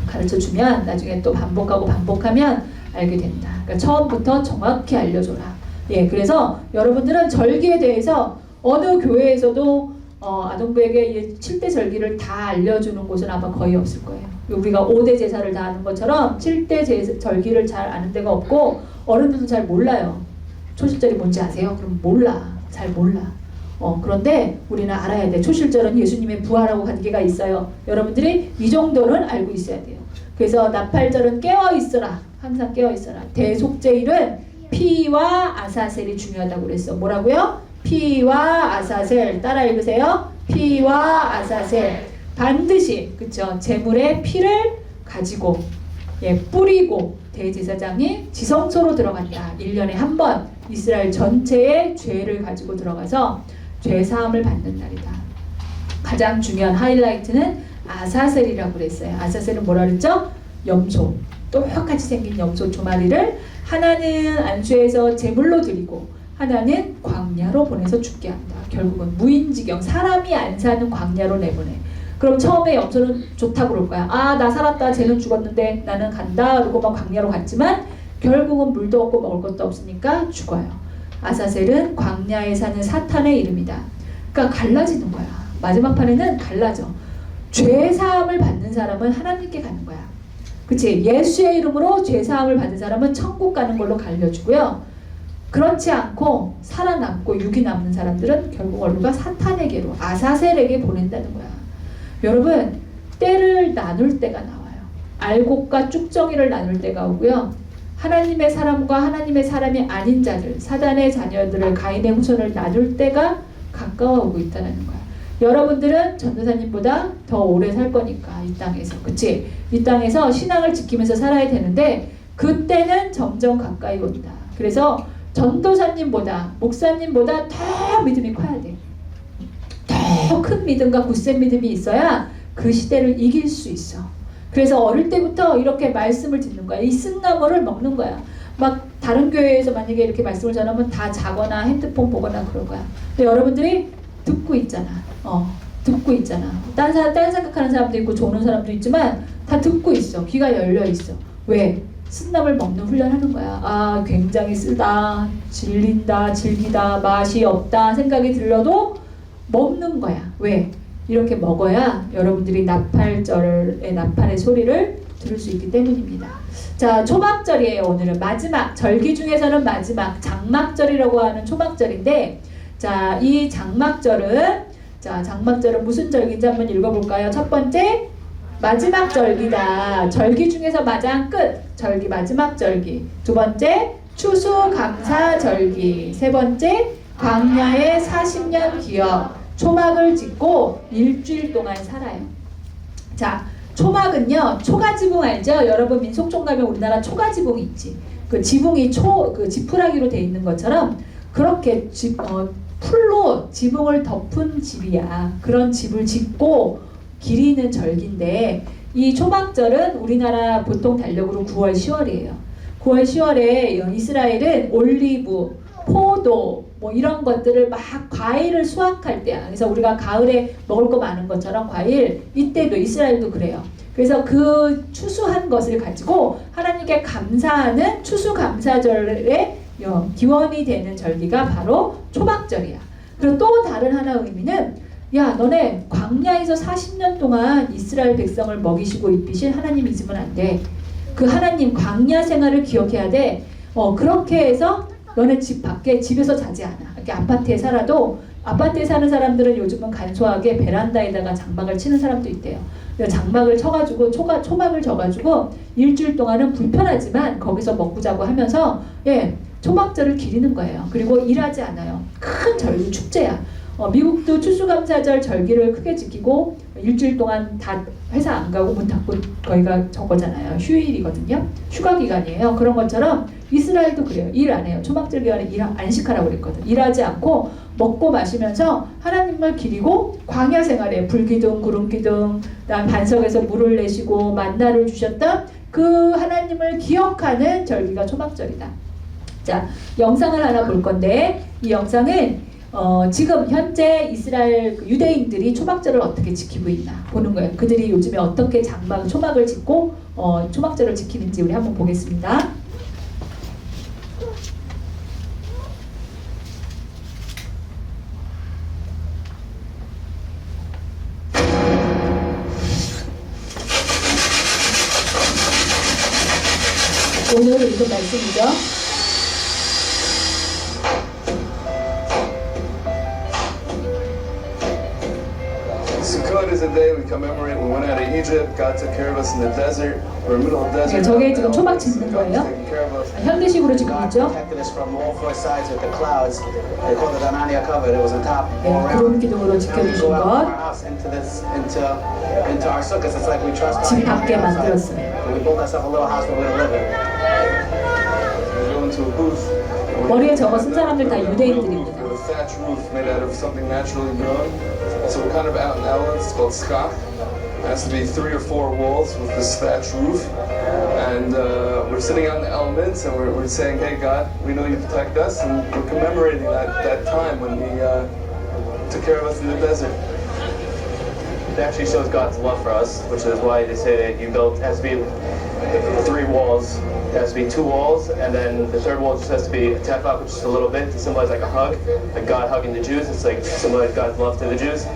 가르쳐주면 나중에 또 반복하면 알게 된다. 그러니까 처음부터 정확히 알려줘라. 예, 그래서 여러분들은 절기에 대해서 어느 교회에서도 아동부에게 7대 절기를 다 알려주는 곳은 아마 거의 없을 거예요. 우리가 5대 제사를 다 아는 것처럼 7대 절기를 잘 아는 데가 없고 어른들도 잘 몰라요. 초실절이 뭔지 아세요? 그럼 몰라. 잘 몰라. 그런데 우리는 알아야 돼. 초실절은 예수님의 부활하고 관계가 있어요. 여러분들이 이 정도는 알고 있어야 돼요. 그래서 나팔절은 깨어 있어라. 항상 깨어 있어라. 대속제일은 피와 아사셀이 중요하다고 그랬어. 뭐라고요? 피와 아사셀. 따라 읽으세요. 피와 아사셀. 반드시 그쵸? 제물의 피를 가지고 뿌리고 대제사장이 지성소로 들어간다. 1년에 한 번 이스라엘 전체의 죄를 가지고 들어가서 죄사함을 받는 날이다. 가장 중요한 하이라이트는 아사셀이라고 그랬어요. 아사셀은 뭐라 그랬죠? 염소. 똑같이 생긴 염소 2마리를 하나는 안수해서 제물로 드리고 하나는 광야로 보내서 죽게 한다. 결국은 무인지경, 사람이 안 사는 광야로 내보내. 그럼 처음에 염소는 좋다고 그럴 거야. 나 살았다. 쟤는 죽었는데 나는 간다. 그러고 막 광야로 갔지만 결국은 물도 없고 먹을 것도 없으니까 죽어요. 아사셀은 광야에 사는 사탄의 이름이다. 그러니까 갈라지는 거야. 마지막 판에는 갈라져. 죄사함을 받는 사람은 하나님께 가는 거야. 그치? 예수의 이름으로 죄사함을 받는 사람은 천국 가는 걸로 갈려주고요. 그렇지 않고 살아남고 육이 남는 사람들은 결국 어디가 사탄에게로 아사셀에게 보낸다는 거야. 여러분, 때를 나눌 때가 나와요. 알곡과 쭉정이를 나눌 때가 오고요. 하나님의 사람과 하나님의 사람이 아닌 자들, 사단의 자녀들을, 가인의 후손을 나눌 때가 가까워오고 있다는 거야. 여러분들은 전도사님보다 더 오래 살 거니까 이 땅에서. 그치? 이 땅에서 신앙을 지키면서 살아야 되는데 그때는 점점 가까이 온다. 그래서 전도사님보다 목사님보다 더 믿음이 커야 돼. 더 큰 믿음과 굳센 믿음이 있어야 그 시대를 이길 수 있어. 그래서 어릴 때부터 이렇게 말씀을 듣는 거야. 이 쓴나물을 먹는 거야. 막 다른 교회에서 만약에 이렇게 말씀을 전하면 다 자거나 핸드폰 보거나 그럴 거야. 근데 여러분들이 듣고 있잖아. 듣고 있잖아. 딴 생각하는 사람도 있고 조는 사람도 있지만 다 듣고 있어. 귀가 열려 있어. 왜? 쓴나물 먹는 훈련하는 거야. 굉장히 쓰다, 질린다, 질기다, 맛이 없다 생각이 들려도 먹는 거야. 왜? 이렇게 먹어야 여러분들이 나팔절의 나팔의 소리를 들을 수 있기 때문입니다. 자, 초막절이에요. 오늘은 마지막, 절기 중에서는 마지막 장막절이라고 하는 초막절인데, 자, 이 장막절은 무슨 절기인지 한번 읽어볼까요? 첫 번째, 마지막 절기다. 절기 중에서 마지막 끝, 절기 마지막 절기. 두 번째, 추수감사절기. 세 번째, 광야의 40년 기억. 초막을 짓고 일주일 동안 살아요. 자, 초막은요, 초가지붕 알죠? 여러분 민속촌 가면 우리나라 초가지붕 있지. 그 지붕이 그 지푸라기로 돼 있는 것처럼 그렇게 풀로 지붕을 덮은 집이야. 그런 집을 짓고 기리는 절기인데 이 초막절은 우리나라 보통 달력으로 9월, 10월이에요. 9월, 10월에 이스라엘은 올리브, 포도 뭐 이런 것들을 막 과일을 수확할 때야. 그래서 우리가 가을에 먹을 거 많은 것처럼 과일 이때도 이스라엘도 그래요. 그래서 그 추수한 것을 가지고 하나님께 감사하는 추수감사절의 기원이 되는 절기가 바로 초막절이야. 그리고 또 다른 하나 의미는 야 너네 광야에서 40년 동안 이스라엘 백성을 먹이시고 입히신 하나님 잊으면 안 돼. 그 하나님 광야 생활을 기억해야 돼. 그렇게 해서 너네 집 밖에 집에서 자지 않아. 이렇게 아파트에 살아도 아파트에 사는 사람들은 요즘은 간소하게 베란다에다가 장막을 치는 사람도 있대요. 장막을 쳐가지고 초막을 져가지고 일주일 동안은 불편하지만 거기서 먹고 자고 하면서 초막절을 기리는 거예요. 그리고 일하지 않아요. 큰 절기 축제야. 미국도 추수감사절 절기를 크게 지키고 일주일 동안 다 회사 안 가고 문 닫고 거기가 저거잖아요. 휴일이거든요. 휴가 기간이에요. 그런 것처럼 이스라엘도 그래요. 일 안 해요. 초막절 기간에 안식하라고 그랬거든. 일하지 않고 먹고 마시면서 하나님을 기리고 광야 생활에 불기둥, 구름기둥, 반석에서 물을 내시고 만나를 주셨던 그 하나님을 기억하는 절기가 초막절이다. 자, 영상을 하나 볼 건데 이 영상은 지금 현재 이스라엘 유대인들이 초막절을 어떻게 지키고 있나 보는 거예요. 그들이 요즘에 어떻게 초막을 짓고 초막절을 지키는지 우리 한번 보겠습니다. 오늘 읽은 말씀이죠. Sukkot is a day we commemorate. We went out of Egypt. God took care of us in the desert. We're in the middle of the desert. 네, 저게 지금 초막 짓는 거예요. Taking care of us. 현대식으로 지금 God 있죠. protected us from all four sides with the clouds. They called it Anania covered. It was on top all 네, around. 구름 기둥으로 Now we 지켜주신 go out from 것. our house into our sukkahs. It's like we trust our 집 neighbor 밖에 on the outside. 만들었어요. We built ourselves a little house where we're gonna live in. We go into a booth. 머리에 저거 쓴 사람들 다 유대인들입니다. With a thatch roof made out of something naturally grown. So we're kind of out in elements. It's called skach. It has to be 3 or 4 walls with this thatch roof. And we're sitting out in the elements and we're saying, hey God, we know you protect us, and we're commemorating that time when He took care of us in the desert. It actually shows God's love for us, which is why they say that it has to be 3 walls. It has to be 2 walls, and then the 3rd wall just has to be a tefach, which is a little bit to symbolize like a hug, like God hugging the Jews. It's like symbolize God's love to the Jews.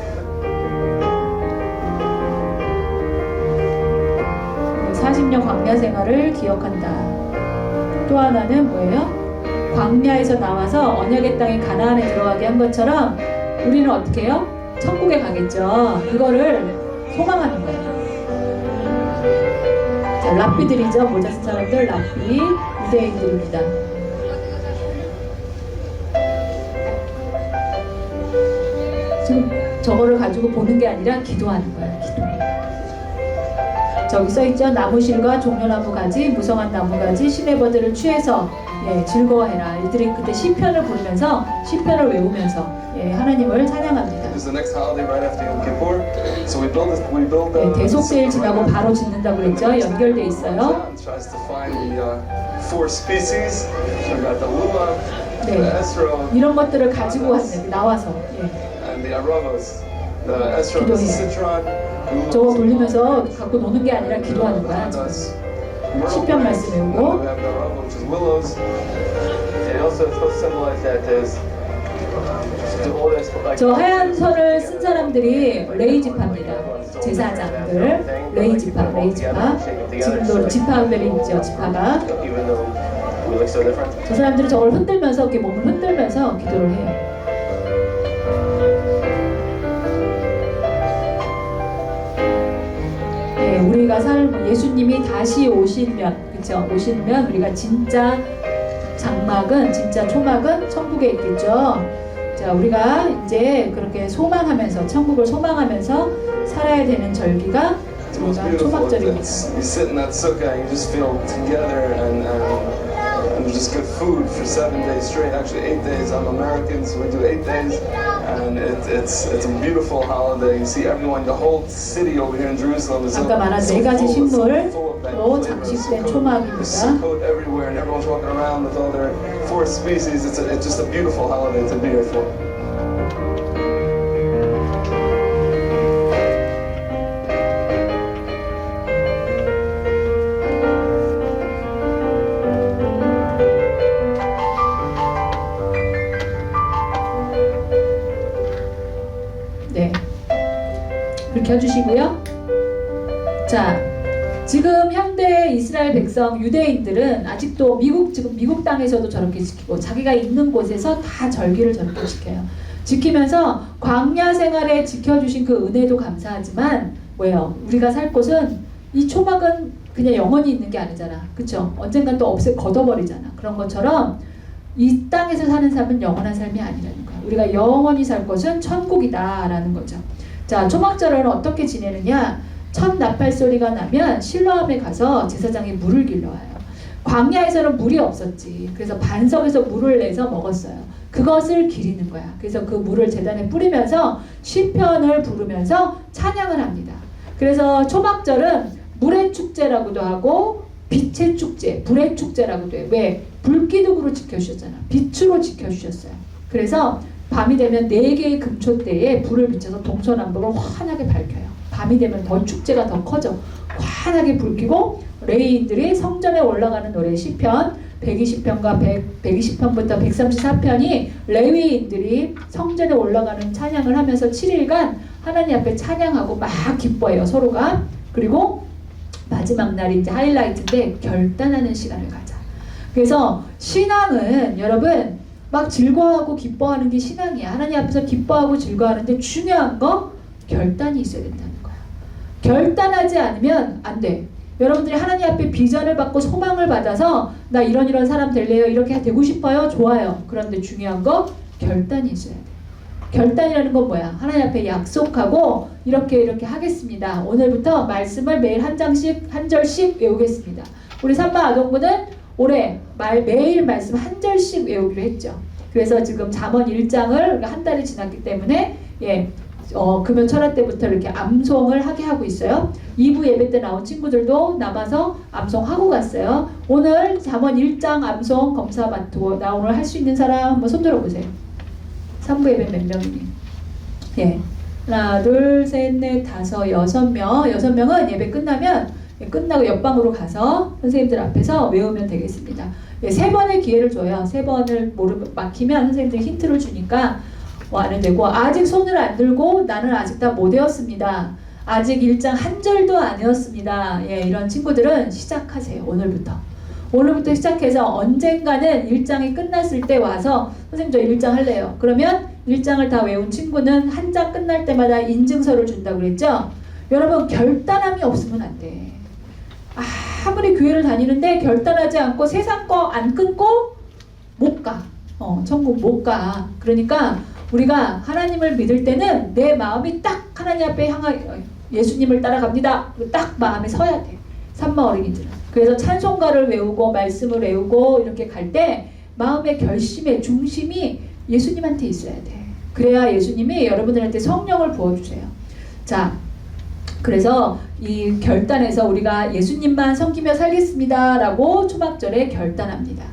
40년 광야 생활을 기억한다. 또 하나는 뭐예요? 광야에서 나와서 언약의 땅에 가나안에 들어가게 한 것처럼 우리는 어떻게 해요? 천국에 가겠죠. 그거를 소망하는 거예요. 자, 랍비들이죠. 모자 쓴 사람들 랍비 유대인들입니다. 지금 저거를 가지고 보는 게 아니라 기도하는 거예요. 기도. 저기 써있죠. 나무실과 종려나무 가지, 무성한 나무 가지, 시내버들을 취해서 즐거워해라. 이들이 그때 시편을 부르면서 시편을 외우면서 하나님을 찬양합니다. It was the next holiday right after Yom Kippur. So we build 대속제일 지나고 바로 짓는다고 그랬죠. 연결돼 있어요. Tries to find the 4 species. We got the lulav, the 네, esrog, 이런 것들을 가지고 왔는데 나와서 and the aravos. The esrog is the citron. 저거 돌리면서 갖고 노는 게 아니라 기도하는 거야. 지금. 시편 말씀 외우고. We have the aravo, which is willows. It also is supposed to symbolize that there's all this like. 저 하얀 선을 쓴 사람들이 레이 지파입니다. 제사장들 레이 지파. 지금도 지파별이 있죠. 지파가. Even though we look so different. 저 사람들이 저걸 흔들면서 이렇게 몸을 흔들면서 기도를 해요. 우리가 예수님이 다시 오시면, 그렇죠? 오시면 우리가 진짜 장막은, 진짜 초막은 천국에 있겠죠. 자, 자, 우리가 이제 그렇게 소망하면서 천국을 소망하면서 살아야 되는 절기가 It's most 우리가 beautiful. 초막절입니다. You sit in that sukkah and you just feel together and there's just good food for 7 days straight. Actually 8 days. I'm American, so we do 8 days. And it's a beautiful holiday. You see everyone, the whole city over here in Jerusalem is 아까 말한 네 가지 식물로 장식된 초막입니다. Sukkot everywhere and everyone's walking around with all their 4 species. It's just a beautiful holiday to be here for. 네, 그렇게 해주시고요. 자, 지금 현대 이스라엘 백성 유대인들은 아직도 지금 미국 땅에서도 저렇게 지키고 자기가 있는 곳에서 다 절기를 저렇게 지켜요. 지키면서 광야 생활에 지켜주신 그 은혜도 감사하지만 뭐예요? 우리가 살 곳은 이 초막은 그냥 영원히 있는 게 아니잖아. 그쵸? 언젠간 또 걷어버리잖아. 그런 것처럼 이 땅에서 사는 삶은 영원한 삶이 아니라는 거야. 우리가 영원히 살 것은 천국이다라는 거죠. 자, 초막절은 어떻게 지내느냐? 첫 나팔 소리가 나면 실로암에 가서 제사장이 물을 길러와요. 광야에서는 물이 없었지. 그래서 반석에서 물을 내서 먹었어요. 그것을 기리는 거야. 그래서 그 물을 제단에 뿌리면서 시편을 부르면서 찬양을 합니다. 그래서 초막절은 물의 축제라고도 하고 빛의 축제, 불의 축제라고도 해요. 왜? 불기둥으로 지켜주셨잖아. 빛으로 지켜주셨어요. 그래서 밤이 되면 4개의 금초대에 불을 비춰서 동서남북을 환하게 밝혀요. 밤이 되면 더 축제가 더 커져. 환하게 불 켜고 레위인들이 성전에 올라가는 노래 시편 120편과 120편부터 134편이 레위인들이 성전에 올라가는 찬양을 하면서 7일간 하나님 앞에 찬양하고 막 기뻐해요. 서로가. 그리고 마지막 날이 이제 하이라이트인데 결단하는 시간을 가자. 그래서 신앙은 여러분 막 즐거워하고 기뻐하는 게 신앙이야. 하나님 앞에서 기뻐하고 즐거워하는데 중요한 거 결단이 있어야 된다는 거야. 결단하지 않으면 안 돼. 여러분들이 하나님 앞에 비전을 받고 소망을 받아서 나 이런 사람 될래요. 이렇게 되고 싶어요. 좋아요. 그런데 중요한 거 결단이 있어야 돼. 결단이라는 건 뭐야? 하나님 앞에 약속하고 이렇게 하겠습니다. 오늘부터 말씀을 매일 한 절씩 외우겠습니다. 우리 삼마 아동부는 올해 매일 말씀 한 절씩 외우기로 했죠. 그래서 지금 잠언 1장을 한 달이 지났기 때문에 금요 철학 때부터 이렇게 암송을 하게 하고 있어요. 2부 예배 때 나온 친구들도 남아서 암송하고 갔어요. 오늘 잠언 1장 암송 검사 맡고 나 오늘 할 수 있는 사람 한번 손 들어보세요. 3부 예배 몇 명이니? 예. 하나, 둘, 셋, 넷, 다섯, 6명. 6명은 예배 끝나고 옆방으로 가서 선생님들 앞에서 외우면 되겠습니다. 예, 3번의 기회를 줘요. 3번을 막히면 선생님들이 힌트를 주니까 하면 되고, 아직 손을 안 들고 나는 아직 다 못 외웠습니다. 아직 1장 한 절도 안 외웠습니다. 예, 이런 친구들은 시작하세요. 오늘부터 시작해서 언젠가는 1장이 끝났을 때 와서 선생님 저 1장 할래요. 그러면 1장을 다 외운 친구는 한 장 끝날 때마다 인증서를 준다고 그랬죠? 여러분 결단함이 없으면 안 돼. 아무리 교회를 다니는데 결단하지 않고 세상 거 안 끊고 못 가. 천국 못 가. 그러니까 우리가 하나님을 믿을 때는 내 마음이 딱 하나님 앞에 예수님을 따라갑니다. 딱 마음에 서야 돼. 삼마 어린이들은. 그래서 찬송가를 외우고 말씀을 외우고 이렇게 갈 때 마음의 결심의 중심이 예수님한테 있어야 돼. 그래야 예수님이 여러분들한테 성령을 부어주세요. 자, 그래서 이 결단에서 우리가 예수님만 섬기며 살겠습니다 라고 초막절에 결단합니다.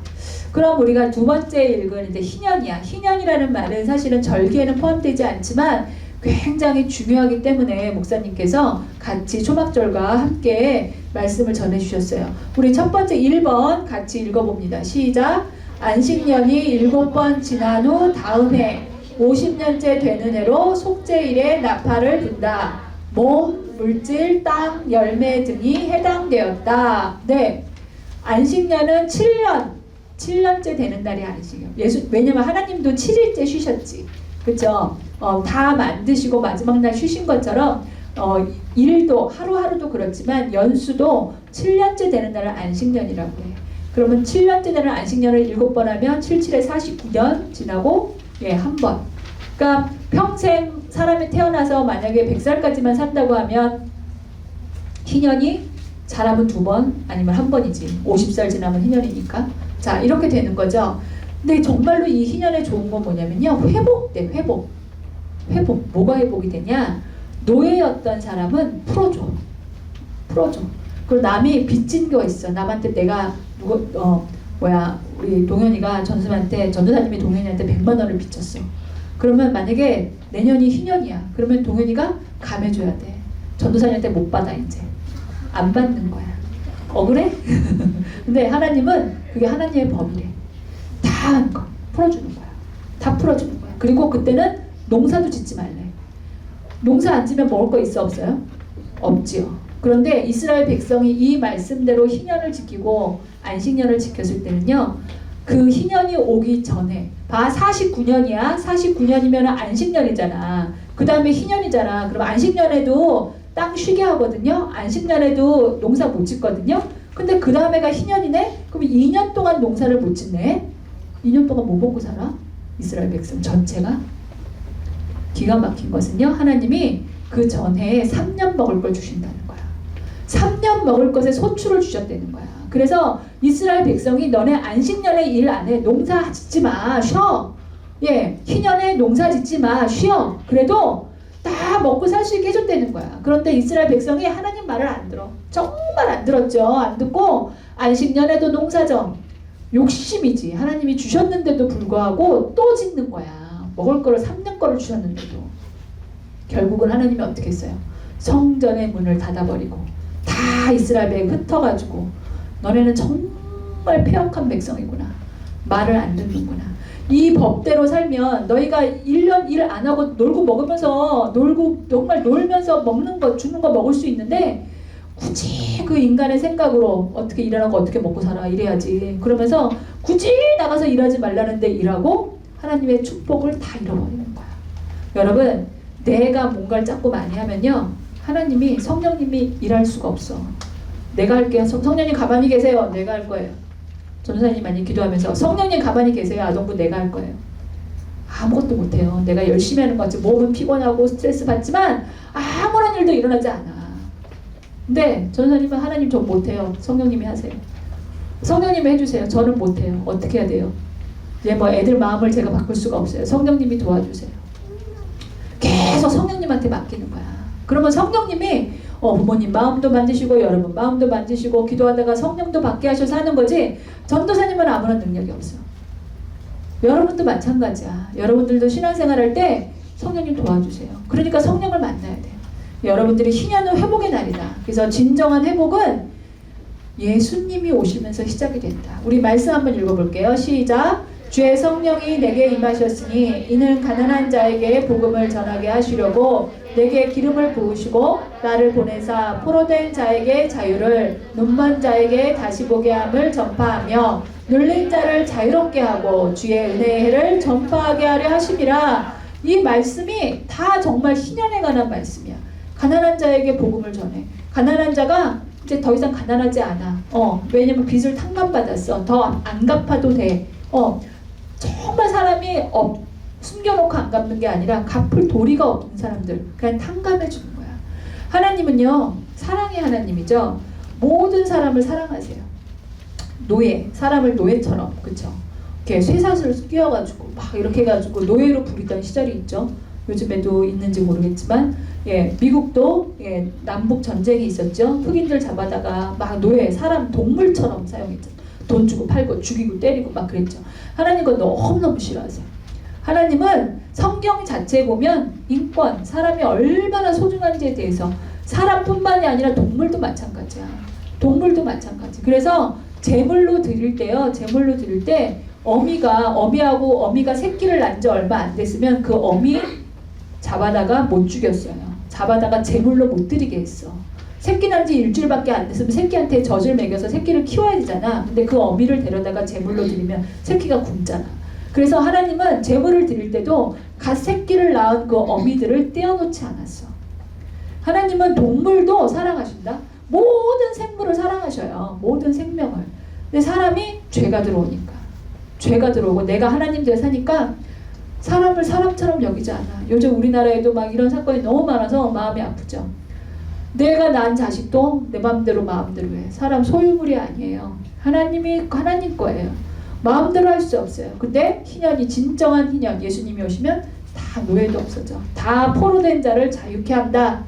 그럼 우리가 두 번째 읽은 이제 희년이야. 희년이라는 말은 사실은 절기에는 포함되지 않지만 굉장히 중요하기 때문에 목사님께서 같이 초막절과 함께 말씀을 전해주셨어요. 우리 첫 번째 1번 같이 읽어봅니다. 시작. 안식년이 7번 지난 후 다음 해 50년째 되는 해로 속죄일에 나팔을 분다. 몸, 물질, 땅, 열매 등이 해당되었다. 네, 안식년은 7년째 되는 날이 안식이에요. 왜냐면 하나님도 7일째 쉬셨지. 그쵸? 다 만드시고 마지막 날 쉬신 것처럼 일도 하루하루도 그렇지만 연수도 7년째 되는 날을 안식년이라고 해. 그러면 7년째 되는 안식년을 7번 하면 7, 7에 49년 지나고 한 번. 그러니까 평생 사람이 태어나서 만약에 100살까지만 산다고 하면 희년이 잘하면 2번 아니면 1번이지. 50살 지나면 희년이니까. 자, 이렇게 되는 거죠. 근데 정말로 이 희년의 좋은 건 뭐냐면요. 회복돼, 회복. 회복. 뭐가 회복이 되냐? 노예였던 사람은 풀어줘. 풀어줘. 그리고 남이 빚진 거 있어. 남한테 내가 우리 동현이가 전도사님이 동현이한테 100만 원을 빚졌어. 그러면 만약에 내년이 희년이야. 그러면 동현이가 감해줘야 돼. 전도사님한테 못 받아 이제. 안 받는 거야. 억울해? 근데 하나님은 그게 하나님의 법이래. 다 한 거 풀어주는 거야. 다 풀어주는 거야. 그리고 그때는 농사도 짓지 말래. 농사 안 지면 먹을 거 있어 없어요? 없지요. 그런데 이스라엘 백성이 이 말씀대로 희년을 지키고 안식년을 지켰을 때는요. 그 희년이 오기 전에 49년이야. 49년이면 안식년이잖아. 그 다음에 희년이잖아. 그럼 안식년에도 땅 쉬게 하거든요. 안식년에도 농사 못 짓거든요. 근데 그 다음에가 희년이네? 그럼 2년 동안 농사를 못 짓네? 2년 동안 뭐 먹고 살아? 이스라엘 백성 전체가? 기가 막힌 것은요. 하나님이 그 전에 3년 먹을 걸 주신다는 거야. 3년 먹을 것에 소출을 주셨다는 거야. 그래서 이스라엘 백성이 너네 안식년에 일 안 해. 농사 짓지 마. 쉬어. 예, 희년에 농사 짓지 마. 쉬어. 그래도 다 먹고 살 수 있게 해줬다는 거야. 그런데 이스라엘 백성이 하나님 말을 안 들어. 정말 안 들었죠. 안 듣고 안식년에도 농사정. 욕심이지. 하나님이 주셨는데도 불구하고 또 짓는 거야. 먹을 거를 3년 거를 주셨는데도. 결국은 하나님이 어떻게 했어요? 성전의 문을 닫아버리고 다 이스라엘 백에 흩어가지고 너네는 정말 패역한 백성이구나. 말을 안 듣는구나. 이 법대로 살면 너희가 1년 일 안 하고 놀고 먹으면서 놀고 정말 놀면서 먹는 거 주는 거 먹을 수 있는데 굳이 그 인간의 생각으로 어떻게 일하고 어떻게 먹고 살아 이래야지. 그러면서 굳이 나가서 일하지 말라는데 일하고 하나님의 축복을 다 잃어버리는 거야. 여러분 내가 뭔가를 자꾸 많이 하면요. 하나님이 성령님이 일할 수가 없어. 내가 할게요. 성령님 가만히 계세요. 내가 할 거예요. 전도사님 많이 기도하면서 성령님 가만히 계세요. 아동부 내가 할 거예요. 아무것도 못해요. 내가 열심히 하는 것 같지. 몸은 피곤하고 스트레스 받지만 아무런 일도 일어나지 않아. 근데 전도사님은 하나님 저 못해요. 성령님이 하세요. 성령님이 해주세요. 저는 못해요. 어떻게 해야 돼요? 이제 뭐 애들 마음을 제가 바꿀 수가 없어요. 성령님이 도와주세요. 계속 성령님한테 맡기는 거야. 그러면 성령님이 부모님 마음도 만지시고 여러분 마음도 만지시고 기도하다가 성령도 받게 하셔서 하는 거지 전도사님은 아무런 능력이 없어. 여러분도 마찬가지야. 여러분들도 신앙생활 할 때 성령님 도와주세요. 그러니까 성령을 만나야 돼요. 여러분들이 희년은 회복의 날이다. 그래서 진정한 회복은 예수님이 오시면서 시작이 된다. 우리 말씀 한번 읽어볼게요. 시작. 주의 성령이 내게 임하셨으니 이는 가난한 자에게 복음을 전하게 하시려고 내게 기름을 부으시고 나를 보내사 포로된 자에게 자유를 눈먼 자에게 다시 보게 함을 전파하며 눌린 자를 자유롭게 하고 주의 은혜의 해를 전파하게 하려 하심이라. 이 말씀이 다 정말 희년에 관한 말씀이야. 가난한 자에게 복음을 전해. 가난한 자가 이제 더 이상 가난하지 않아. 왜냐면 빚을 탕감받았어. 더 안 갚아도 돼. 정말 사람이 숨겨놓고 안 갚는 게 아니라 갚을 도리가 없는 사람들 그냥 탕감해 주는 거야. 하나님은요 사랑의 하나님이죠. 모든 사람을 사랑하세요. 사람을 노예처럼, 그쵸? 이렇게 쇠사슬을 끼워가지고 막 이렇게 해가지고 노예로 부리던 시절이 있죠. 요즘에도 있는지 모르겠지만 미국도 남북 전쟁이 있었죠. 흑인들 잡아다가 막 사람 동물처럼 사용했죠. 돈 주고 팔고 죽이고 때리고 막 그랬죠. 하나님 그거 너무너무 싫어하세요. 하나님은 성경 자체에 보면 인권, 사람이 얼마나 소중한지에 대해서 사람뿐만이 아니라 동물도 마찬가지야. 동물도 마찬가지. 그래서 제물로 드릴 때요. 제물로 드릴 때 어미가 새끼를 낳은 지 얼마 안 됐으면 그 어미 잡아다가 못 죽였어요. 잡아다가 제물로 못 드리게 했어. 새끼 난 지 일주일밖에 안 됐으면 새끼한테 젖을 먹여서 새끼를 키워야 되잖아. 근데 그 어미를 데려다가 제물로 드리면 새끼가 굶잖아. 그래서 하나님은 제물을 드릴 때도 갓 새끼를 낳은 그 어미들을 떼어놓지 않았어. 하나님은 동물도 사랑하신다. 모든 생물을 사랑하셔요. 모든 생명을. 근데 사람이 죄가 들어오고 내가 하나님 들 사니까 사람을 사람처럼 여기지 않아. 요즘 우리나라에도 막 이런 사건이 너무 많아서 마음이 아프죠. 내가 낳은 자식도 내 마음대로 해. 사람 소유물이 아니에요. 하나님 거예요. 마음대로 할 수 없어요. 근데 희년이 진정한 희년, 예수님이 오시면 다 노예도 없어져. 다 포로된 자를 자유케 한다.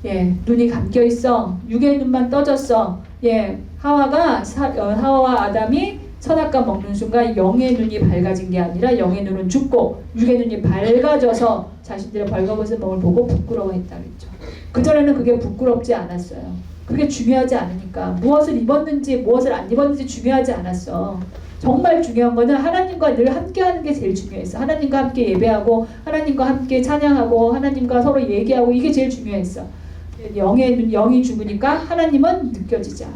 예, 눈이 감겨 있어. 육의 눈만 떠졌어. 예, 하와와 아담이 선악과 먹는 순간 영의 눈이 밝아진 게 아니라 영의 눈은 죽고 육의 눈이 밝아져서 자신들의 벌거벗은 몸을 보고 부끄러워했다 그랬죠. 그전에는 그게 부끄럽지 않았어요. 그게 중요하지 않으니까. 무엇을 입었는지 무엇을 안 입었는지 중요하지 않았어. 정말 중요한 거는 하나님과 늘 함께하는 게 제일 중요했어. 하나님과 함께 예배하고 하나님과 함께 찬양하고 하나님과 서로 얘기하고 이게 제일 중요했어. 영이 죽으니까 하나님은 느껴지지 않아.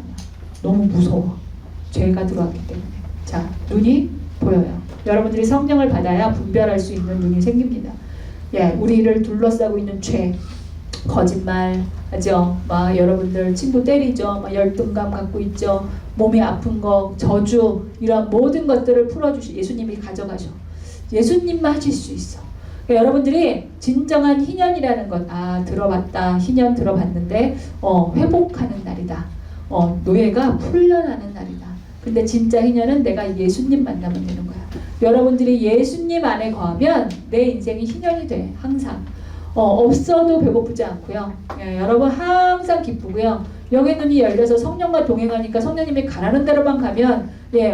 너무 무서워. 죄가 들어왔기 때문에. 자, 눈이 보여요. 여러분들이 성령을 받아야 분별할 수 있는 눈이 생깁니다. 예, 우리를 둘러싸고 있는 죄, 거짓말 하죠. 막 여러분들 친구 때리죠. 막 열등감 갖고 있죠. 몸이 아픈 거, 저주 이런 모든 것들을 풀어주시. 예수님이 가져가셔. 예수님만 하실 수 있어. 그러니까 여러분들이 진정한 희년이라는 것, 들어봤다. 희년 들어봤는데 회복하는 날이다. 노예가 풀려나는 날이다. 근데 진짜 희년은 내가 예수님 만나면 되는 거야. 여러분들이 예수님 안에 거하면 내 인생이 희년이 돼. 항상. 없어도 배고프지 않고요. 예, 여러분 항상 기쁘고요. 영의 눈이 열려서 성령과 동행하니까 성령님이 가라는 대로만 가면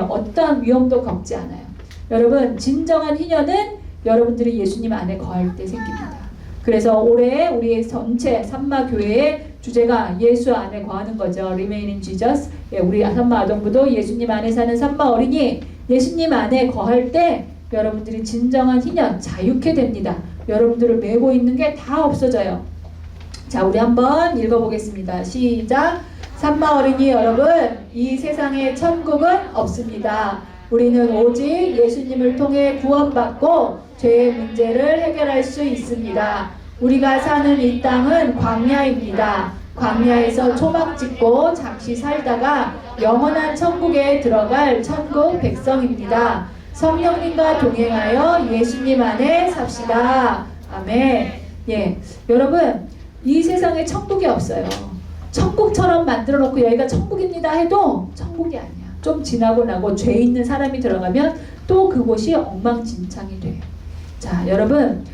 어떠한 위험도 겪지 않아요. 여러분 진정한 희년은 여러분들이 예수님 안에 거할 때 생깁니다. 그래서 올해 우리 전체 산마교회의 주제가 예수 안에 거하는 거죠. Remain in Jesus. 예, 우리 산마 아동부도 예수님 안에 사는 산마 어린이 예수님 안에 거할 때 여러분들이 진정한 희년 자유케 됩니다. 여러분들을 메고 있는 게 다 없어져요. 자, 우리 한번 읽어보겠습니다. 시작. 산마 어린이 여러분, 이 세상에 천국은 없습니다. 우리는 오직 예수님을 통해 구원받고 죄의 문제를 해결할 수 있습니다. 우리가 사는 이 땅은 광야입니다. 광야에서 초막 짓고 잠시 살다가 영원한 천국에 들어갈 천국 백성입니다. 성령님과 동행하여 예수님 안에 삽시다. 아멘. 예, 여러분 이 세상에 천국이 없어요. 천국처럼 만들어 놓고 여기가 천국입니다 해도 천국이 아니야. 좀 지나고 나고 죄 있는 사람이 들어가면 또 그곳이 엉망진창이 돼. 자, 여러분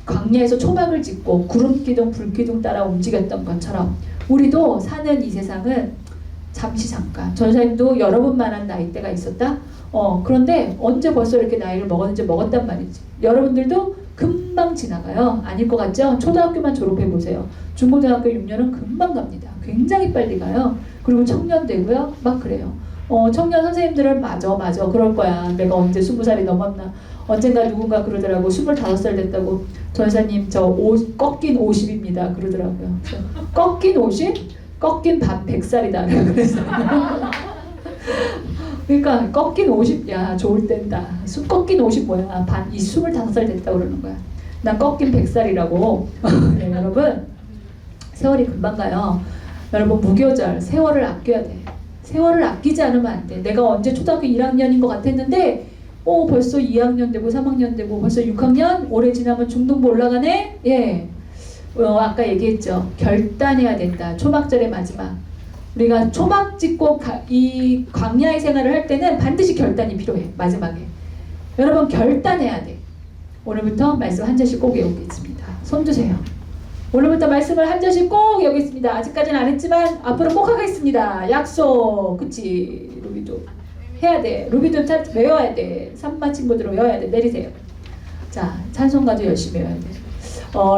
광야에서 초막을 짓고 구름기둥 불기둥 따라 움직였던 것처럼 우리도 사는 이 세상은 잠깐 전사님도 여러분만한 나이대가 있었다. 그런데 언제 벌써 이렇게 나이를 먹었는지 먹었단 말이지. 여러분들도 금방 지나가요. 아닐 것 같죠? 초등학교만 졸업해 보세요. 중고등학교 6년은 금방 갑니다. 굉장히 빨리 가요. 그리고 청년 되고요. 막 그래요. 청년 선생님들은 맞아 그럴 거야. 내가 언제 20살이 넘었나. 언젠가 누군가 그러더라고. 25살 됐다고. 전사님 꺾인 50입니다. 그러더라고요. 꺾인 50? 꺾인 반 100살이다. 그래서 그러니까 꺾인 50, 야 좋을 땐다. 꺾인 50 뭐야? 반 25살 됐다 그러는 거야. 난 꺾인 100살이라고. 네, 여러분 세월이 금방 가요. 여러분 무교절 세월을 아껴야 돼. 세월을 아끼지 않으면 안 돼. 내가 언제 초등학교 1학년인 것 같았는데 벌써 2학년 되고 3학년 되고 벌써 6학년 올해 지나면 중등부 올라가네. 예. 아까 얘기했죠. 결단해야 된다. 초막절의 마지막. 우리가 초막 짓고 이 광야의 생활을 할 때는 반드시 결단이 필요해. 마지막에. 여러분 결단해야 돼. 오늘부터 말씀 한 절씩 꼭 외우겠습니다. 손 드세요. 오늘부터 말씀을 한 절씩 꼭 외우겠습니다. 아직까지는 안 했지만 앞으로 꼭 하겠습니다. 약속. 그치? 루비도 해야 돼. 루비도 외워야 돼. 산마 친구들은 외워야 돼. 내리세요. 자, 찬송가도 열심히 외워야 돼.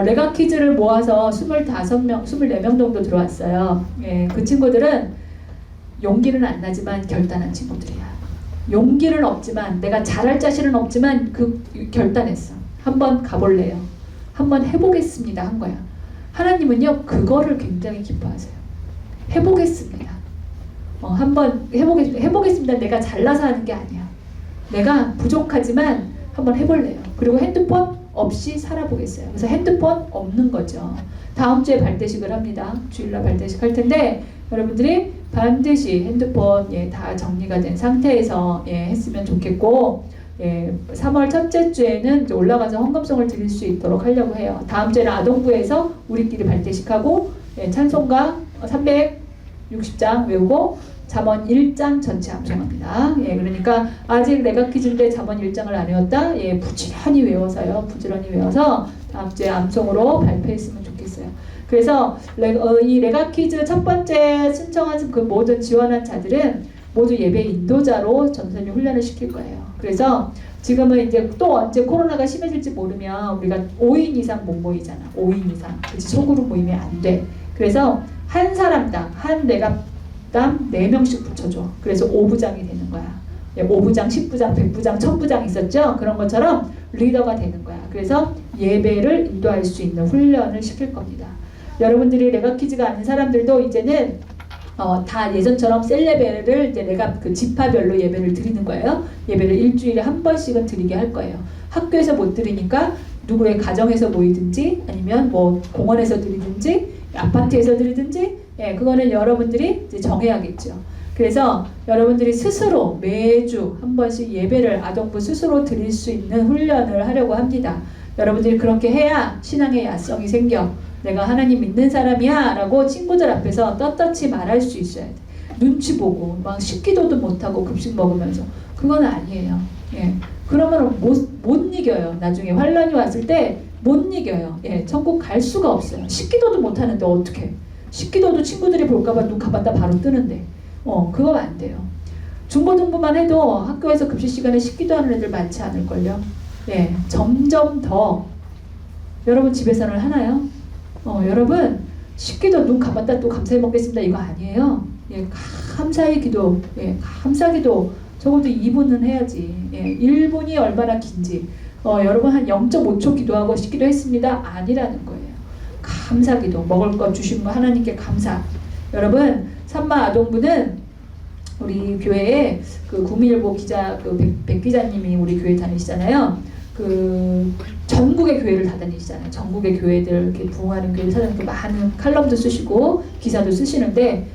레가 퀴즈를 모아서 25명, 24명 정도 들어왔어요. 예, 그 친구들은 용기는 안 나지만 결단한 친구들이야. 용기는 없지만 내가 잘할 자신은 없지만 결단했어. 한번 가볼래요. 한번 해보겠습니다 한 거야. 하나님은요 그거를 굉장히 기뻐하세요. 해보겠습니다. 한번 해보겠습니다. 내가 잘나서 하는 게 아니야. 내가 부족하지만 한번 해볼래요. 그리고 핸드폰 없이 살아보겠어요. 그래서 핸드폰 없는 거죠. 다음 주에 발대식을 합니다. 주일날 발대식 할 텐데 여러분들이 반드시 핸드폰 다 정리가 된 상태에서 했으면 좋겠고 예, 3월 첫째 주에는 이제 올라가서 헌금성을 드릴 수 있도록 하려고 해요. 다음 주에는 아동부에서 우리끼리 발대식하고 예, 찬송가 360장 외우고 잠언 1장 전체 암송합니다. 예, 그러니까 아직 레가 퀴즈인데 잠언 1장을 안 외웠다? 예, 부지런히 외워서요. 부지런히 외워서 다음 주에 암송으로 발표했으면 좋겠어요. 그래서 이 레가 퀴즈 첫 번째 신청한 그 모든 지원한 자들은 모두 예배 인도자로 전도사님 훈련을 시킬 거예요. 그래서 지금은 이제 또 언제 코로나가 심해질지 모르면 우리가 5인 이상 못 모이잖아. 5인 이상. 그치, 소그룹 모이면 안 돼. 그래서 한 사람당, 한 레가당 4명씩 붙여줘. 그래서 5부장이 되는 거야. 5부장, 10부장, 100부장, 1000부장 있었죠? 그런 것처럼 리더가 되는 거야. 그래서 예배를 인도할 수 있는 훈련을 시킬 겁니다. 여러분들이 레가 퀴즈가 아닌 사람들도 이제는 다 예전처럼 셀 예배를 이제 내가 그 지파별로 예배를 드리는 거예요. 예배를 일주일에 한 번씩은 드리게 할 거예요. 학교에서 못 드리니까 누구의 가정에서 모이든지 아니면 뭐 공원에서 드리든지 아파트에서 드리든지 예, 그거는 여러분들이 이제 정해야겠죠. 그래서 여러분들이 스스로 매주 한 번씩 예배를 아동부 스스로 드릴 수 있는 훈련을 하려고 합니다. 여러분들이 그렇게 해야 신앙의 야성이 생겨. 내가 하나님 믿는 사람이야 라고 친구들 앞에서 떳떳이 말할 수 있어야 돼. 눈치 보고 막 식기도도 못하고 급식 먹으면서 그건 아니에요. 예. 그러면 못 이겨요. 나중에 환란이 왔을 때 못 이겨요. 예. 천국 갈 수가 없어요. 식기도도 못하는데 어떻게? 식기도도 친구들이 볼까봐 눈 감았다 바로 뜨는데 그거 안 돼요. 중고등부만 해도 학교에서 급식 시간에 식기도하는 애들 많지 않을걸요. 예. 점점 더 여러분 집에서는 하나요? 여러분 식기도 눈 감았다 또 감사히 먹겠습니다 이거 아니에요. 예, 감사의 기도, 예, 감사기도 적어도 2분은 해야지. 예, 1분이 얼마나 긴지. 여러분 한 0.5초 기도하고 식기도 했습니다 아니라는 거예요. 감사기도, 먹을 것 주신 거 하나님께 감사. 여러분 산마 아동부는 우리 교회에 그 구미일보 기자 백 기자님이 우리 교회 다니시잖아요. 그 전국의 교회를 다 다니시잖아요. 전국의 교회들 이렇게 부흥하는 교회를 찾아서 많은 칼럼도 쓰시고 기사도 쓰시는데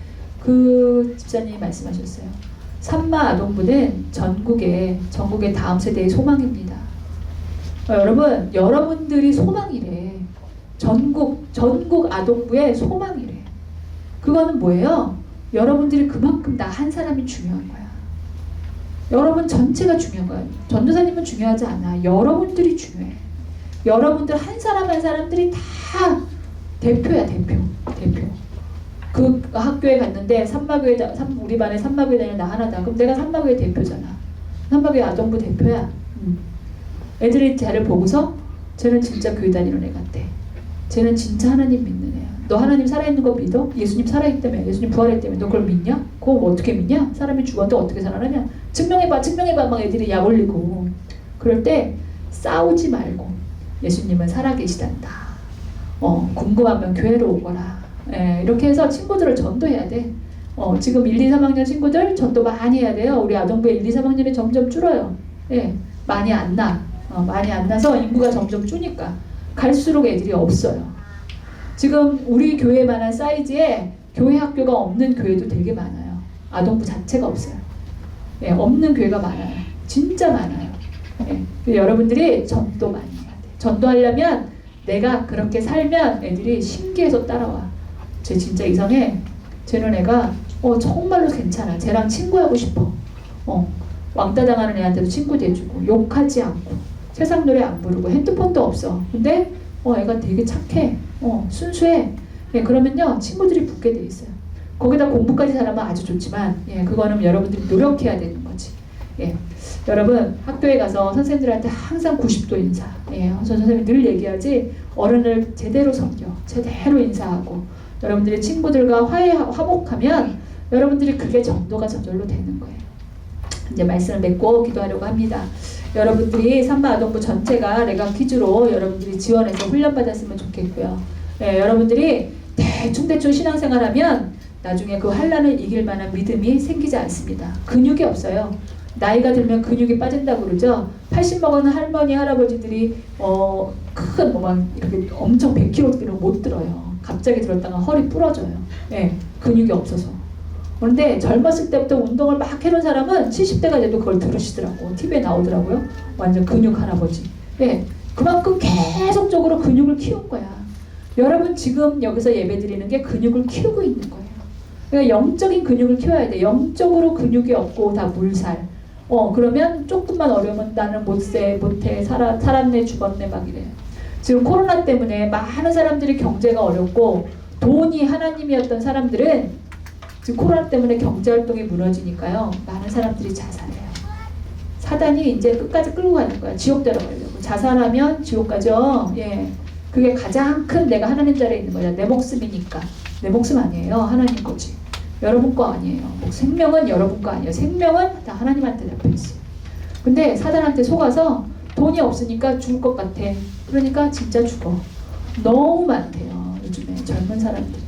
그 집사님이 말씀하셨어요. 산마 아동부는 전국의 다음 세대의 소망입니다. 여러분 여러분들이 소망이래. 전국 아동부의 소망이래. 그거는 뭐예요? 여러분들이 그만큼 나 한 사람이 중요한 거야. 여러분 전체가 중요한 거예요. 전도사님은 중요하지 않아. 여러분들이 중요해. 여러분들 한 사람 한 사람들이 다 대표야. 대표. 그 학교에 갔는데 우리 반에 산마교회 다니는 나 하나다. 그럼 내가 산마교회 대표잖아. 산마교회 아동부 대표야. 애들이 쟤를 보고서 쟤는 진짜 교회 다니는 애 같아. 쟤는 진짜 하나님 믿는 애야. 너 하나님 살아있는 거 믿어? 예수님 살아있다며. 예수님 부활했다며. 너 그걸 믿냐? 그거 어떻게 믿냐? 사람이 죽었는데 어떻게 살아나냐? 증명해봐 막 애들이 약 올리고. 그럴 때 싸우지 말고 예수님은 살아계시단다. 궁금하면 교회로 오거라. 예, 이렇게 해서 친구들을 전도해야 돼. 지금 1, 2, 3학년 친구들 전도 많이 해야 돼요. 우리 아동부에 1, 2, 3학년이 점점 줄어요. 예, 많이 안 나서 인구가 점점 줄니까 갈수록 애들이 없어요. 지금 우리 교회만한 사이즈에 교회 학교가 없는 교회도 되게 많아요. 아동부 자체가 없어요. 예, 없는 교회가 많아요. 진짜 많아요. 예, 여러분들이 전도 많이 해야 돼. 전도하려면 내가 그렇게 살면 애들이 신기해서 따라와. 쟤 진짜 이상해. 쟤는 애가 정말로 괜찮아. 쟤랑 친구하고 싶어. 왕따 당하는 애한테도 친구 돼주고 욕하지 않고 세상 노래 안 부르고 핸드폰도 없어. 근데 애가 되게 착해. 순수해. 예, 그러면요 친구들이 붙게 돼 있어요. 거기다 공부까지 잘하면 아주 좋지만 예, 그거는 여러분들이 노력해야 되는 거지. 예, 여러분 학교에 가서 선생님들한테 항상 90도 인사. 예, 선생님이 늘 얘기하지 어른을 제대로 섬겨. 제대로 인사하고 여러분들이 친구들과 화목하면 여러분들이 그게 전도가 저절로 되는 거예요. 이제 말씀을 맺고 기도하려고 합니다. 여러분들이 산마 아동부 전체가 레가 퀴즈로 여러분들이 지원해서 훈련받았으면 좋겠고요. 예, 여러분들이 대충 신앙생활하면 나중에 그 환란을 이길 만한 믿음이 생기지 않습니다. 근육이 없어요. 나이가 들면 근육이 빠진다고 그러죠. 80 먹은 할머니 할아버지들이 큰 막 이렇게 엄청 100kg 못 들어요. 갑자기 들었다가 허리 부러져요. 예, 근육이 없어서. 그런데 젊었을 때부터 운동을 막 해놓은 사람은 70대가 돼도 그걸 들으시더라고. TV에 나오더라고요. 완전 근육 할아버지. 예, 그만큼 계속적으로 근육을 키운 거야. 여러분 지금 여기서 예배 드리는 게 근육을 키우고 있는 거예요. 그러니까 영적인 근육을 키워야 돼. 영적으로 근육이 없고 다 물살. 그러면 조금만 어려우면 나는 못해, 살았네, 죽었네 막 이래요. 지금 코로나 때문에 많은 사람들이 경제가 어렵고 돈이 하나님이었던 사람들은 지금 코로나 때문에 경제활동이 무너지니까요. 많은 사람들이 자살해요. 사단이 이제 끝까지 끌고 가는 거야. 지옥 데려가려고. 자살하면 지옥 가죠. 예. 그게 가장 큰 내가 하나님 자리에 있는 거야. 내 목숨이니까. 내 목숨 아니에요. 하나님 거지. 여러분 거 아니에요. 생명은 여러분 거 아니에요. 생명은 다 하나님한테 잡혀있어요. 근데 사단한테 속아서 돈이 없으니까 죽을 것 같아. 그러니까 진짜 죽어. 너무 많대요. 요즘에 젊은 사람들이.